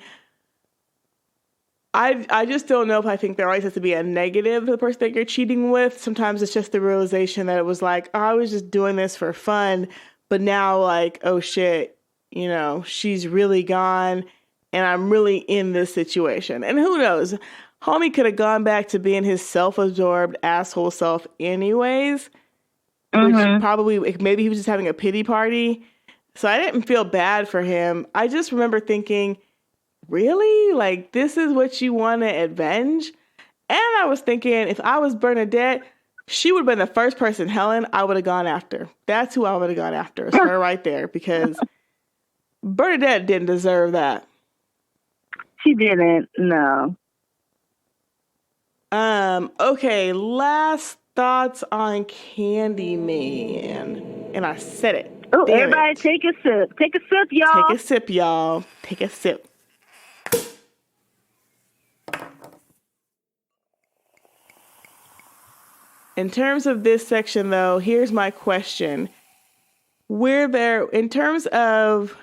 I just don't know if I think there always has to be a negative to the person that you're cheating with. Sometimes it's just the realization that it was like, oh, I was just doing this for fun. But now, like, oh shit, she's really gone and I'm really in this situation. And who knows? Homie could have gone back to being his self-absorbed asshole self anyways. Which probably, maybe he was just having a pity party. So I didn't feel bad for him. I just remember thinking, really? Like, this is what you want to avenge? And I was thinking, if I was Bernadette, she would have been the first person, Helen, I would have gone after. That's who I would have gone after. It's her right there, because Bernadette didn't deserve that. She didn't, no. Okay, last thoughts on Candyman. And I said it. Oh, Damn everybody it. take a sip. Take a sip, y'all. Take a sip, y'all. Take a sip. In terms of this section, though, here's my question. In terms of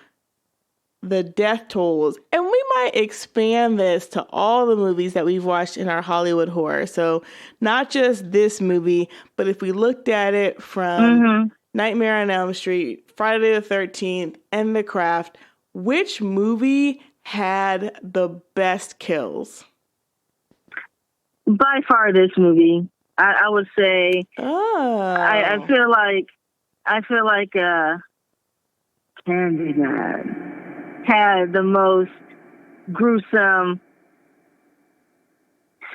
the death tolls, and we might expand this to all the movies that we've watched in our Hollywood horror. So not just this movie, but if we looked at it from Nightmare on Elm Street, Friday the 13th, and The Craft, which movie had the best kills? By far, this movie. I would say. Oh. I feel like Candyman had the most gruesome,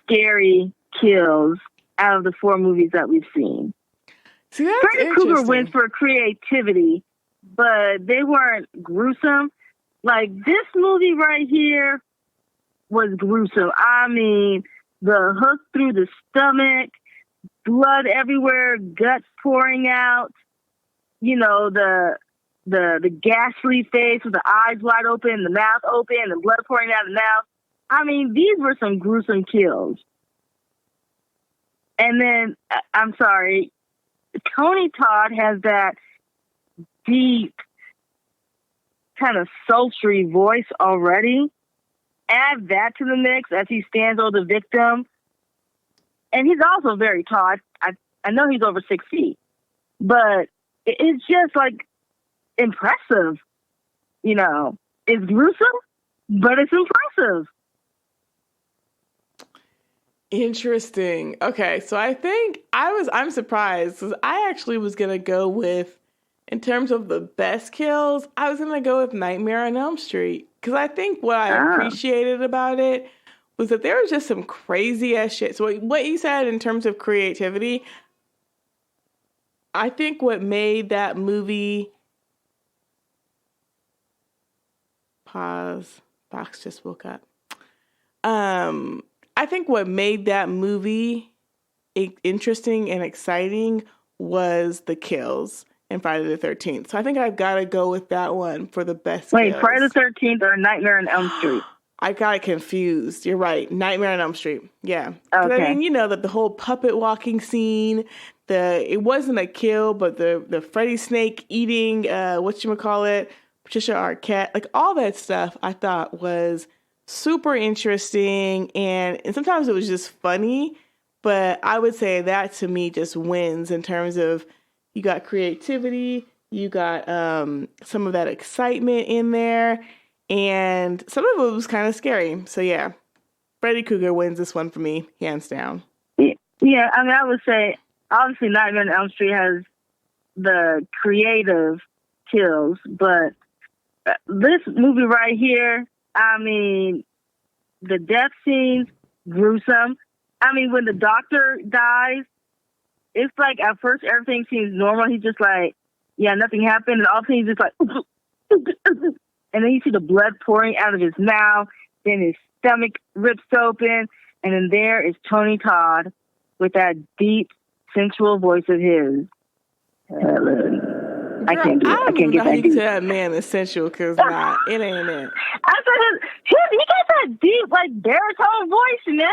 scary kills out of the 4 movies that we've seen. See, that's Freddy Krueger interesting. went for creativity, but they weren't gruesome. Like, this movie right here was gruesome. I mean, the hook through the stomach, blood everywhere, guts pouring out, you know, the ghastly face with the eyes wide open, the mouth open, the blood pouring out of the mouth. I mean, these were some gruesome kills. And then, I'm sorry, Tony Todd has that deep, kind of sultry voice already. Add that to the mix as he stands over the victim. And he's also very tall. I know he's over 6 feet. But it's just, like, impressive. You know, it's gruesome, but it's impressive. Interesting. Okay, so I think I'm surprised, because I actually was going to go with, in terms of the best kills, I was going to go with Nightmare on Elm Street. Because I think what I appreciated about it was that there was just some crazy ass shit. So what you said in terms of creativity, I think what made that movie... Pause. Fox just woke up. I think what made that movie interesting and exciting was the kills in Friday the 13th. So I think I've got to go with that one for the best kills. Friday the 13th or Nightmare on Elm Street? I got confused. You're right. Nightmare on Elm Street. Yeah. Okay. I mean, you know, that the whole puppet walking scene, it wasn't a kill, but the Freddy Snake eating, whatchamacallit, Patricia Arquette, like all that stuff I thought was super interesting. And sometimes it was just funny, but I would say that to me just wins in terms of you got creativity, you got some of that excitement in there, and some of it was kind of scary. So yeah, Freddy Krueger wins this one for me, hands down. Yeah, I mean, I would say, obviously Nightmare on Elm Street has the creative kills, but this movie right here, I mean, the death scenes, gruesome. I mean, when the doctor dies, it's like at first everything seems normal. He's just like, yeah, nothing happened. And all of a sudden he's just like, and then you see the blood pouring out of his mouth. Then his stomach rips open. And then there is Tony Todd with that deep, sensual voice of his. I can't do it. I can't get that deep. That man is sensual, because it ain't it. I said, he got that deep, like, baritone voice now.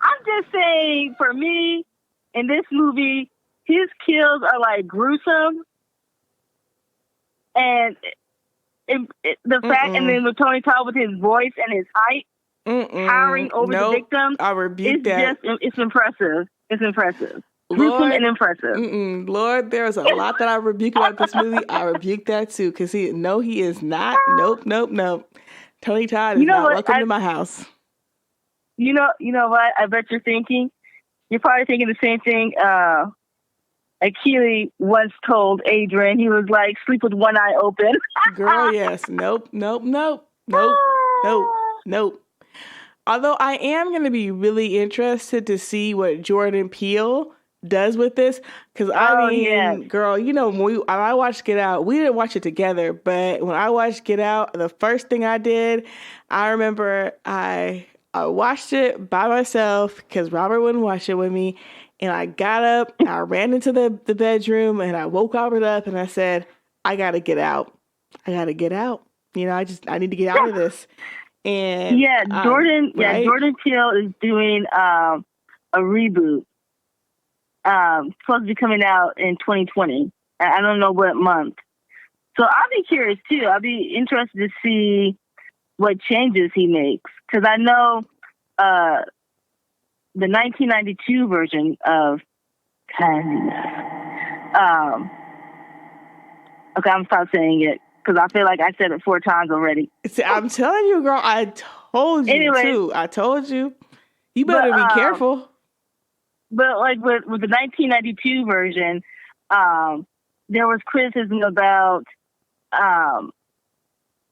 I'm just saying, for me, in this movie, his kills are, like, gruesome. And the fact, and then with Tony Todd with his voice and his height, towering over the victim, I rebuke that. It's impressive. It's impressive. Gruesome and impressive. Lord, there's a lot that I rebuke about this movie. I rebuke that too, because he is not. Nope. Tony Todd is not welcome to my house. You know what? I bet you're thinking. You're probably thinking the same thing. Achille once told Adrian, he was like, sleep with one eye open. Girl, yes. Nope. Although I am going to be really interested to see what Jordan Peele does with this. Because, I Oh yes. mean, girl, you know, when I watched Get Out, we didn't watch it together. But when I watched Get Out, the first thing I did, I remember I watched it by myself because Robert wouldn't watch it with me. And I got up, I ran into the bedroom, and I woke Robert up and I said, I got to get out. I got to get out. You know, I need to get out of this. And right? Jordan Peele is doing a reboot. Supposed to be coming out in 2020. I don't know what month. So I'll be curious too. I'll be interested to see what changes he makes, because I know the 1992 version of Candyman. Okay, I'm stop saying it because I feel like I said it 4 times already. See, I'm telling you, girl. I told you too. I told you. You better be careful. But like with the 1992 version, there was criticism about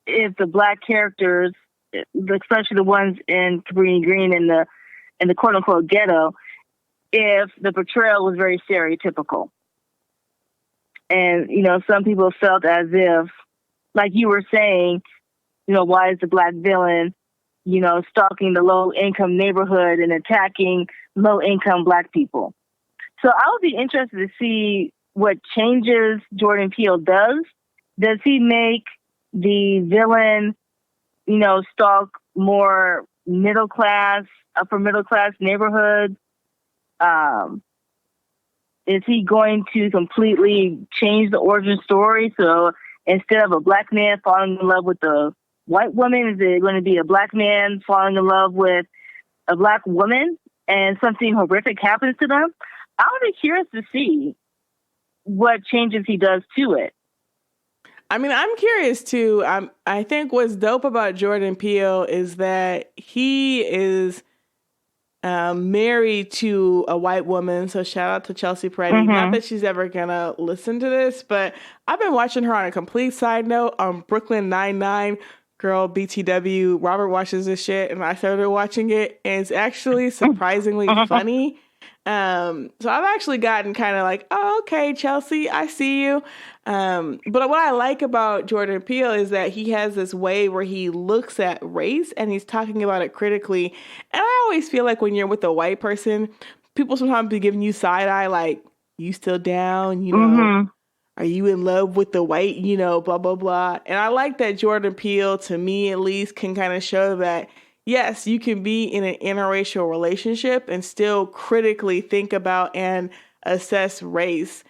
if the black characters, especially the ones in Cabrini Green in the quote unquote ghetto, if the portrayal was very stereotypical. And, you know, some people felt as if, like you were saying, you know, why is the black villain, you know, stalking the low income neighborhood and attacking low income black people? So I would be interested to see what changes Jordan Peele does. Does he make the villain, you know, stalk more middle class, upper middle class neighborhoods? Is he going to completely change the origin story? So instead of a black man falling in love with a white woman, is it going to be a black man falling in love with a black woman and something horrific happens to them? I would be curious to see what changes he does to it. I mean, I'm curious too. I think what's dope about Jordan Peele is that he is married to a white woman. So shout out to Chelsea Peretti. Mm-hmm. Not that she's ever gonna listen to this, but I've been watching her on a complete side note on Brooklyn Nine-Nine. Girl, BTW. Robert watches this shit, and I started watching it, and it's actually surprisingly funny. So I've actually gotten kind of like, oh, okay, Chelsea, I see you. But what I like about Jordan Peele is that he has this way where he looks at race and he's talking about it critically. And I always feel like when you're with a white person, people sometimes be giving you side eye, like, you still down, you know, Mm-hmm. are you in love with the white, you know, blah, blah, blah. And I like that Jordan Peele, to me at least, can kind of show that yes, you can be in an interracial relationship and still critically think about and assess race.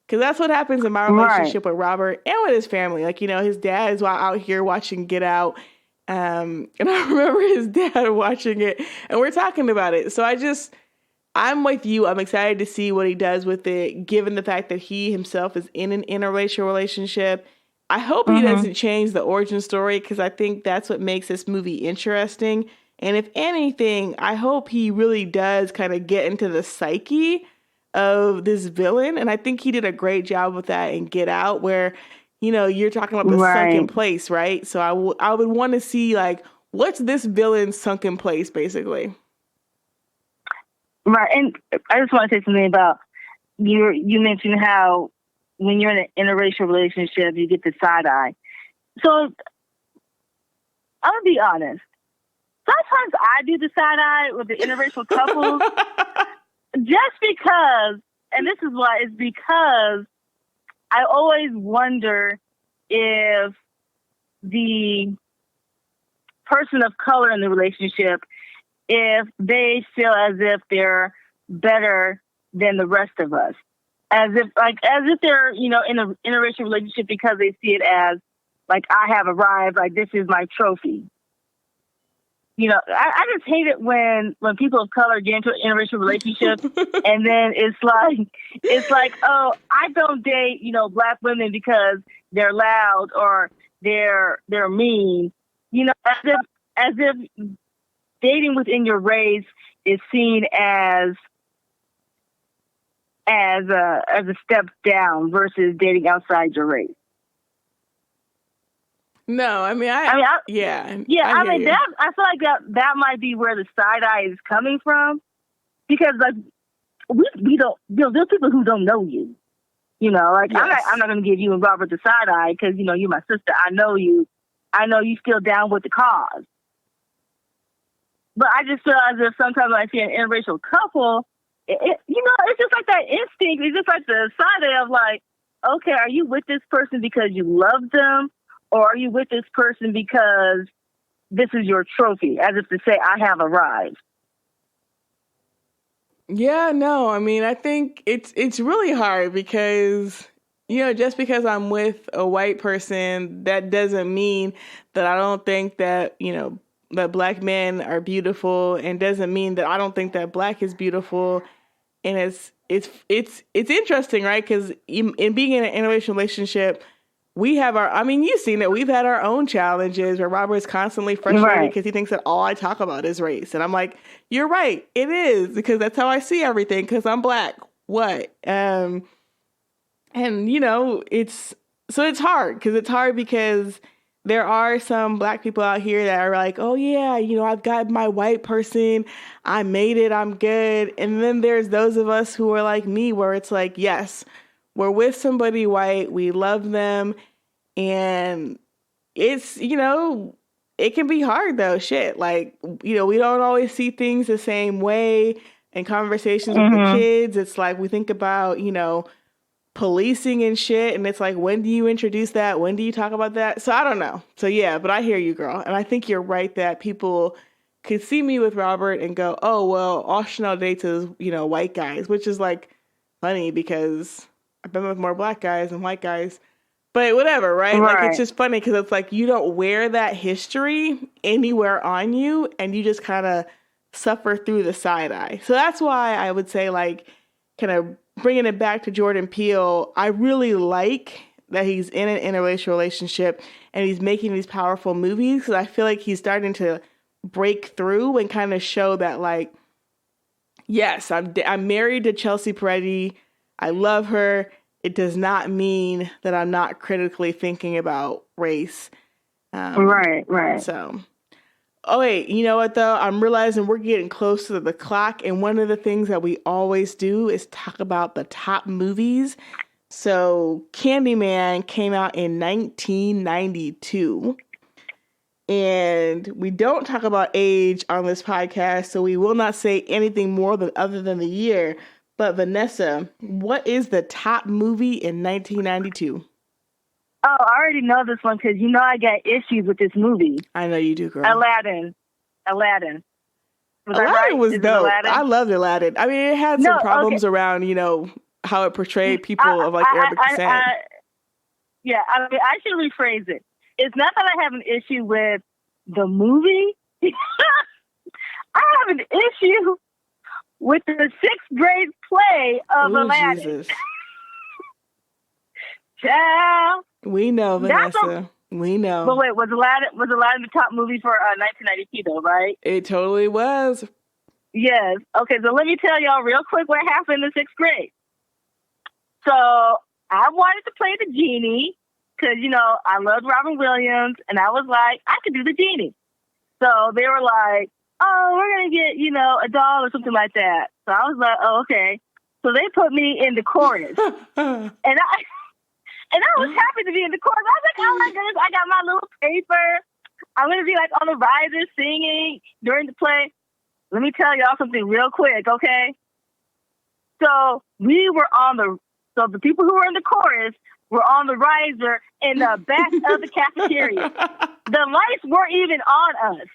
Because that's what happens in my relationship with Robert and with his family. Like, you know, his dad is out here watching Get Out. And I remember his dad watching it and we're talking about it. So I'm with you. I'm excited to see what he does with it, given the fact that he himself is in an interracial relationship. I hope he doesn't change the origin story, because I think that's what makes this movie interesting. And if anything, I hope he really does kind of get into the psyche of this villain. And I think he did a great job with that in Get Out, where, you know, you're talking about the sunken place, right? So I would want to see, like, what's this villain's sunken place, basically. Right. And I just want to say something about, you mentioned how when you're in an interracial relationship, you get the side eye. So I'm going to be honest. Sometimes I do the side eye with the interracial couples just because, and this is why, it's because I always wonder if the person of color in the relationship, if they feel as if they're better than the rest of us. As if they're, you know, in an interracial relationship because they see it as, like, I have arrived, like, this is my trophy. You know, I just hate it when people of color get into an interracial relationship and then it's like, oh, I don't date, you know, black women because they're loud or they're mean. You know, as if dating within your race is seen as a step down versus dating outside your race. No, I mean, yeah, yeah. I I hear mean, you. I feel like that might be where the side eye is coming from, because like we don't, there's people who don't know you. You know, like Yes. I'm not going to give you and Robert the side eye because you're my sister. I know you. I know you still down with the cause. But I just feel as if sometimes when I see an interracial couple, it's just like that instinct. It's just like the side eye of like, okay, are you with this person because you love them, or are you with this person because this is your trophy, as if to say, I have arrived. Yeah, no, I mean, I think it's really hard because, just because I'm with a white person, that doesn't mean that I don't think that, that black men are beautiful, and doesn't mean that I don't think that black is beautiful. And it's interesting, right? Because in being in an interracial relationship, we have you've seen it. We've had our own challenges where Robert's constantly frustrated because he thinks that all I talk about is race. And I'm like, you're right. It is, because that's how I see everything, because I'm black. What? It's hard because there are some black people out here that are like, oh yeah, I've got my white person. I made it. I'm good. And then there's those of us who are like me, where it's like, yes, we're with somebody white. We love them. And it's, it can be hard though. Shit. Like, we don't always see things the same way. In conversations with the kids, it's like we think about, policing and shit. And it's like, when do you introduce that? When do you talk about that? So I don't know. So yeah, but I hear you, girl. And I think you're right that people could see me with Robert and go, oh, well, all Chanel dates is, white guys, which is like funny because I've been with more black guys than white guys. But whatever, right? Like, it's just funny because it's like you don't wear that history anywhere on you, and you just kind of suffer through the side eye. So that's why I would say, like, kind of bringing it back to Jordan Peele, I really like that he's in an interracial relationship and he's making these powerful movies, because I feel like he's starting to break through and kind of show that, like, yes, I'm married to Chelsea Peretti. I love her. It does not mean that I'm not critically thinking about race. Right. So, oh wait, you know what though? I'm realizing we're getting close to the clock, and one of the things that we always do is talk about the top movies. So, Candyman came out in 1992. And we don't talk about age on this podcast, so we will not say anything more other than the year. But Vanessa, what is the top movie in 1992? Oh, I already know this one because I got issues with this movie. I know you do, girl. Aladdin. Aladdin was dope. I loved Aladdin. I mean, it had some problems around, how it portrayed people of like Arabic descent. I should rephrase it. It's not that I have an issue with the movie. I have an issue with the 6th grade play of Aladdin. Jesus. Child. We know, Vanessa. We know. But wait, was Aladdin the top movie for 1992 though, right? It totally was. Yes. Okay, so let me tell y'all real quick what happened in the 6th grade. So I wanted to play the genie because, I loved Robin Williams, and I was like, I could do the genie. So they were like, oh, we're going to get, a doll or something like that. So I was like, oh, okay. So they put me in the chorus. And I was happy to be in the chorus. I was like, oh my goodness, I got my little paper. I'm going to be like on the riser singing during the play. Let me tell y'all something real quick, okay? So the people who were in the chorus were on the riser in the back of the cafeteria. The lights weren't even on us.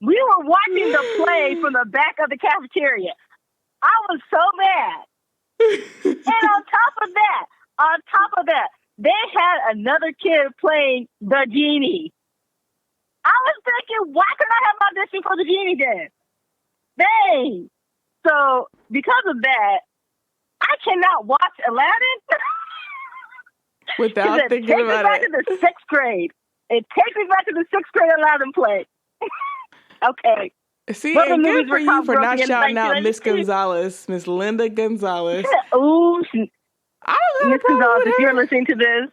We were watching the play from the back of the cafeteria. I was so mad. And on top of that, they had another kid playing the genie. I was thinking, why couldn't I have auditioned for the genie then? Dang. So because of that, I cannot watch Aladdin without thinking about it. It takes me back to the 6th grade. It takes me back to the 6th grade Aladdin play. Okay. See, and good for you for not shouting out Miss Gonzalez, Miss Linda Gonzalez. Ooh, I don't know Miss Gonzalez, if you're listening to this,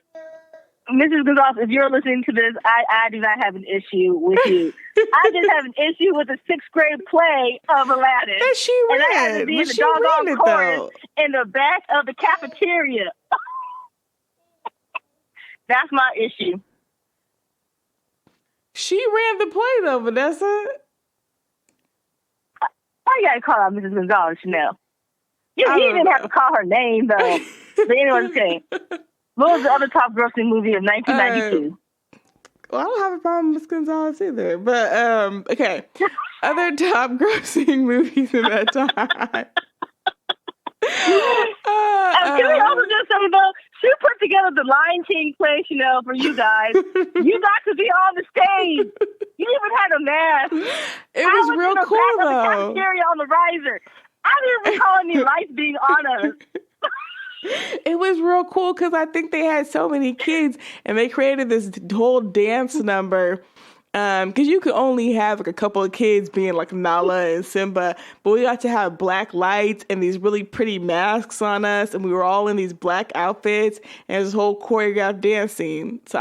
Mrs. Gonzalez, if you're listening to this, I do not have an issue with you. I just have an issue with the 6th grade play of Aladdin. That she And I had read. to be in But the she read doggone it, chorus though. in the back of the cafeteria. That's my issue. She ran the play, though, Vanessa. Why you gotta call out Mrs. Gonzalez Chanel? You didn't have to call her name, though. But anyway, okay. What was the other top grossing movie of 1992? Well, I don't have a problem with Miss Gonzalez either. But, okay. Other top grossing movies in that time. Can we also do something, though? She put together the Lion King play, Chanel, for you guys. You got to be on the stage. You even had a mask. It was real cool, though. The cafeteria on the riser. I didn't recall any lights being on us. It was real cool because I think they had so many kids and they created this whole dance number. Because you could only have like a couple of kids being like Nala and Simba, but we got to have black lights and these really pretty masks on us, and we were all in these black outfits and this whole choreographed dance scene. So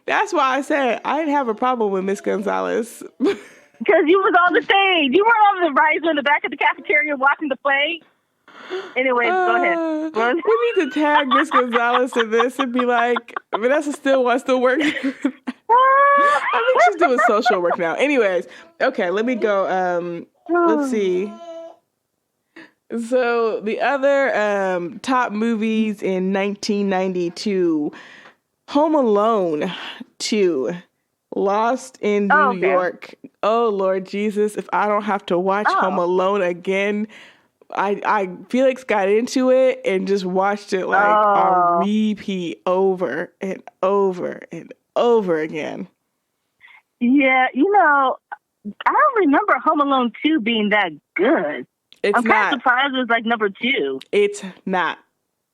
that's why I said I didn't have a problem with Miss Gonzalez. Because you was on the stage. You weren't on the riser in the back of the cafeteria watching the play. Anyways, go ahead. We need to tag Miss Gonzalez in this and be like, Vanessa still wants to work. I think she's doing social work now. Anyways, okay, let me go. Let's see. So the other top movies in 1992, Home Alone 2, Lost in New York. Oh, Lord Jesus, if I don't have to watch Home Alone again. I Felix got into it and just watched it like on repeat over and over and over again. Yeah, I don't remember Home Alone 2 being that good. I'm kind of surprised it was like number 2. It's not.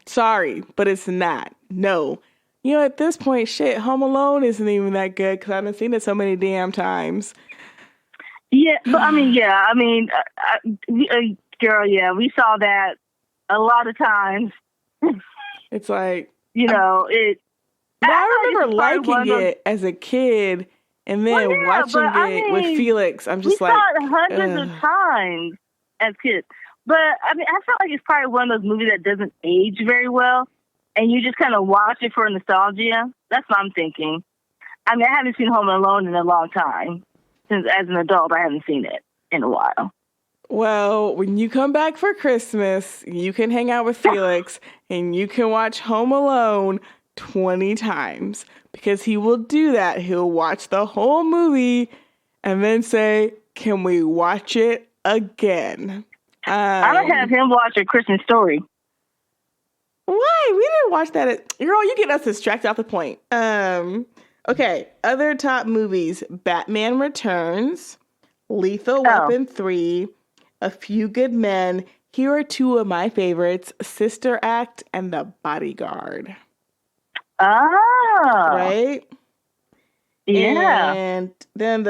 Sorry, but it's not. No. At this point, Home Alone isn't even that good because I haven't seen it so many damn times. Yeah, but girl, yeah, we saw that a lot of times. It's like, it. I remember liking it as a kid, and then watching it with Felix. I'm just like, we saw it hundreds of times as kids. But I felt like it's probably one of those movies that doesn't age very well, and you just kind of watch it for nostalgia. That's what I'm thinking. I haven't seen Home Alone in a long time. Since as an adult, I haven't seen it in a while. Well, when you come back for Christmas, you can hang out with Felix and you can watch Home Alone 20 times because he will do that. He'll watch the whole movie and then say, can we watch it again? I'm going to have him watch A Christmas Story. Why? We didn't watch that. Girl, you get us distracted off the point. Okay, other top movies. Batman Returns, Lethal Weapon 3, A Few Good Men. Here are two of my favorites, Sister Act and The Bodyguard. Oh. Right? Yeah. And then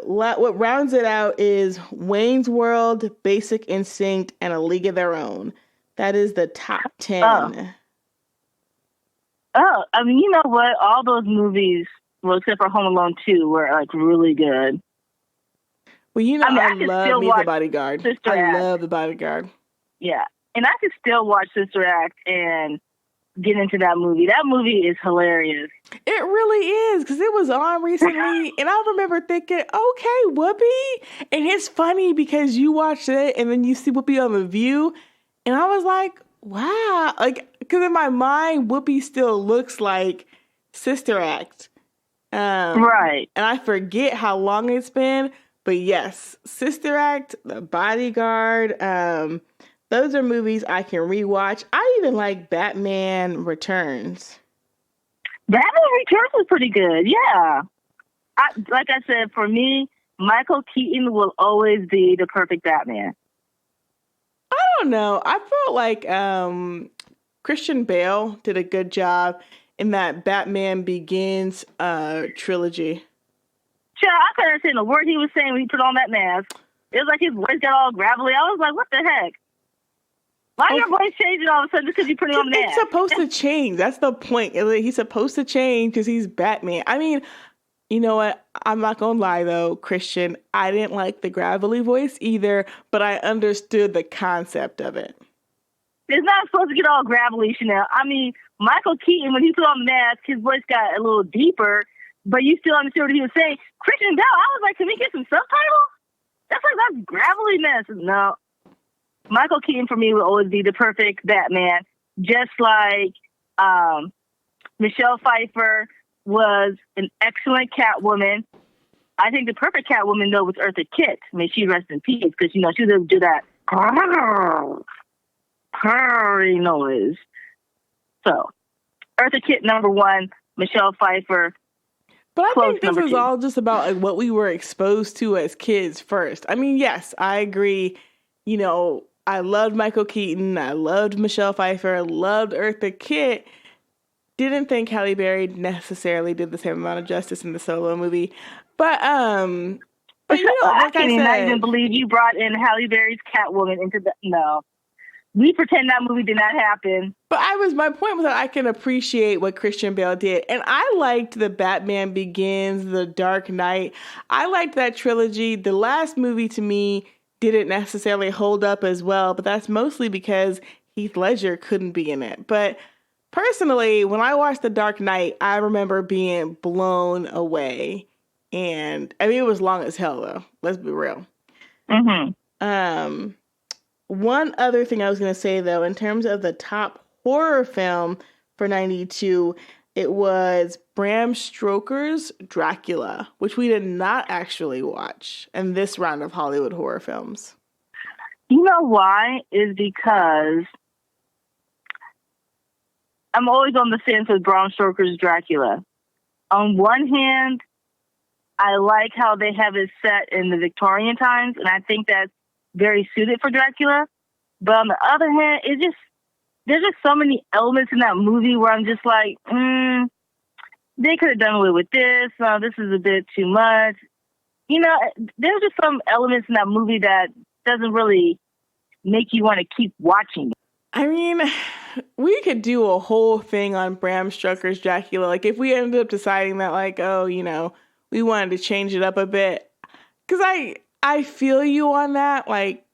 what rounds it out is Wayne's World, Basic Instinct, and A League of Their Own. That is the top 10. Oh, you know what? All those movies, well, except for Home Alone 2, were like really good. Well, I love The Bodyguard. I love The Bodyguard. Yeah. And I could still watch Sister Act and get into that movie. That movie is hilarious. It really is, because it was on recently, and I remember thinking, okay, Whoopi. And it's funny because you watch it, and then you see Whoopi on The View, and I was like, wow. Because in my mind, Whoopi still looks like Sister Act. Right. And I forget how long it's been, but yes, Sister Act, The Bodyguard, those are movies I can rewatch. I even like Batman Returns. Batman Returns was pretty good, yeah. Like I said, for me, Michael Keaton will always be the perfect Batman. I don't know. I felt like Christian Bale did a good job in that Batman Begins trilogy. Sure, I couldn't understand a word he was saying when he put on that mask. It was like his voice got all gravelly. I was like, what the heck? Why your voice changing all of a sudden just because you put it on It's supposed to change. That's the point. He's supposed to change because he's Batman. I mean, you know what? I'm not going to lie, though, Christian. I didn't like the gravelly voice either, but I understood the concept of it. It's not supposed to get all gravelly, Chanel. I mean, Michael Keaton, when he put on the mask, his voice got a little deeper, but you still understood what he was saying. Christian Bale, I was like, can we get some subtitles? That's gravelyness. No. Michael Keaton, for me, will always be the perfect Batman, just like Michelle Pfeiffer was an excellent Catwoman. I think the perfect Catwoman, though, was Eartha Kitt. I mean, she rests in peace because, she was able to do that purry noise. So, Eartha Kitt, number one, Michelle Pfeiffer. But I think this is all just about like what we were exposed to as kids first. I mean, yes, I agree. You know, I loved Michael Keaton. I loved Michelle Pfeiffer. I loved Eartha Kitt. Didn't think Halle Berry necessarily did the same amount of justice in the Solo movie. But you know, like I said, not even believe you brought in Halle Berry's Catwoman into the... No. We pretend that movie did not happen. But my point was that I can appreciate what Christian Bale did. And I liked the Batman Begins, The Dark Knight. I liked that trilogy. The last movie to me didn't necessarily hold up as well, but that's mostly because Heath Ledger couldn't be in it. But personally, when I watched The Dark Knight, I remember being blown away. And I mean, it was long as hell, though. Let's be real. Mm-hmm. One other thing I was going to say, though, in terms of the top horror film for 92, it was Bram Stoker's Dracula, which we did not actually watch in this round of Hollywood horror films. You know why? Is because I'm always on the fence with Bram Stoker's Dracula. On one hand, I like how they have it set in the Victorian times, and I think that's very suited for Dracula. But on the other hand, there's just so many elements in that movie where I'm just like, they could have done away with this. No, this is a bit too much. You know, there's just some elements in that movie that doesn't really make you want to keep watching it. I mean, we could do a whole thing on Bram Stoker's Dracula. Like, if we ended up deciding that, like, oh, you know, we wanted to change it up a bit. Because I feel you on that, like,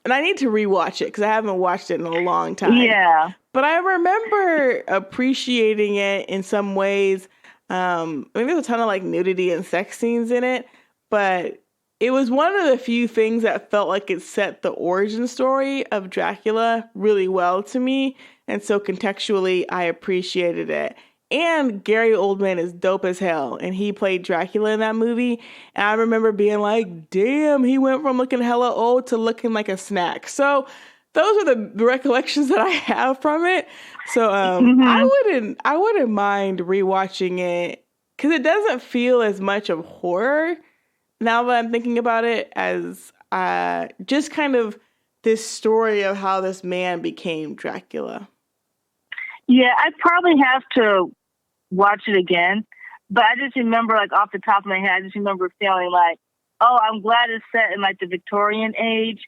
and I need to rewatch it because I haven't watched it in a long time. Yeah. But I remember appreciating it in some ways. I mean, there's a ton of like nudity and sex scenes in it, but it was one of the few things that felt like it set the origin story of Dracula really well to me. And so contextually, I appreciated it. And Gary Oldman is dope as hell. And he played Dracula in that movie. And I remember being like, damn, he went from looking hella old to looking like a snack. So those are the recollections that I have from it. So I wouldn't mind rewatching it because it doesn't feel as much of horror now that I'm thinking about it as just kind of this story of how this man became Dracula. Yeah, I probably have to watch it again. But I just remember, like, off the top of my head, I just remember feeling like, oh, I'm glad it's set in, like, the Victorian age.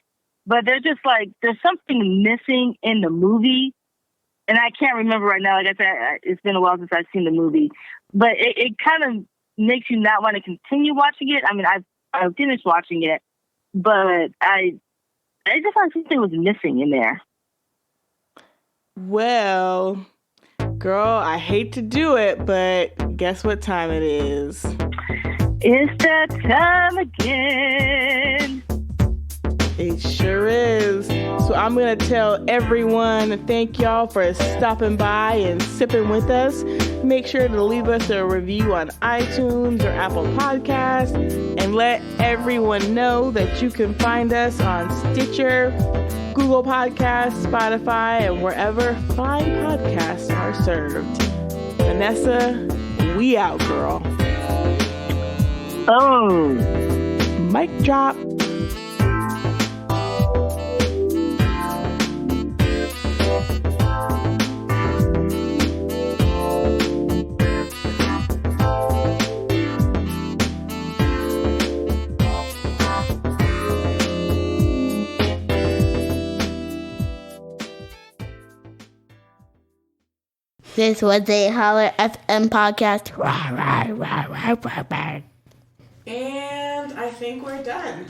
But there's just, like, there's something missing in the movie. And I can't remember right now. Like I said, it's been a while since I've seen the movie. But it kind of makes you not want to continue watching it. I mean, I finished watching it. But I just thought something was missing in there. Well, girl, I hate to do it, but guess what time it is? It's that time again. It sure is. So I'm going to tell everyone thank y'all for stopping by and sipping with us. Make sure to leave us a review on iTunes or Apple Podcasts and let everyone know that you can find us on Stitcher, Google Podcasts, Spotify, and wherever fine podcasts are served. Vanessa, we out, girl. Oh. Mic drop. This was a Holler FM podcast. And I think we're done.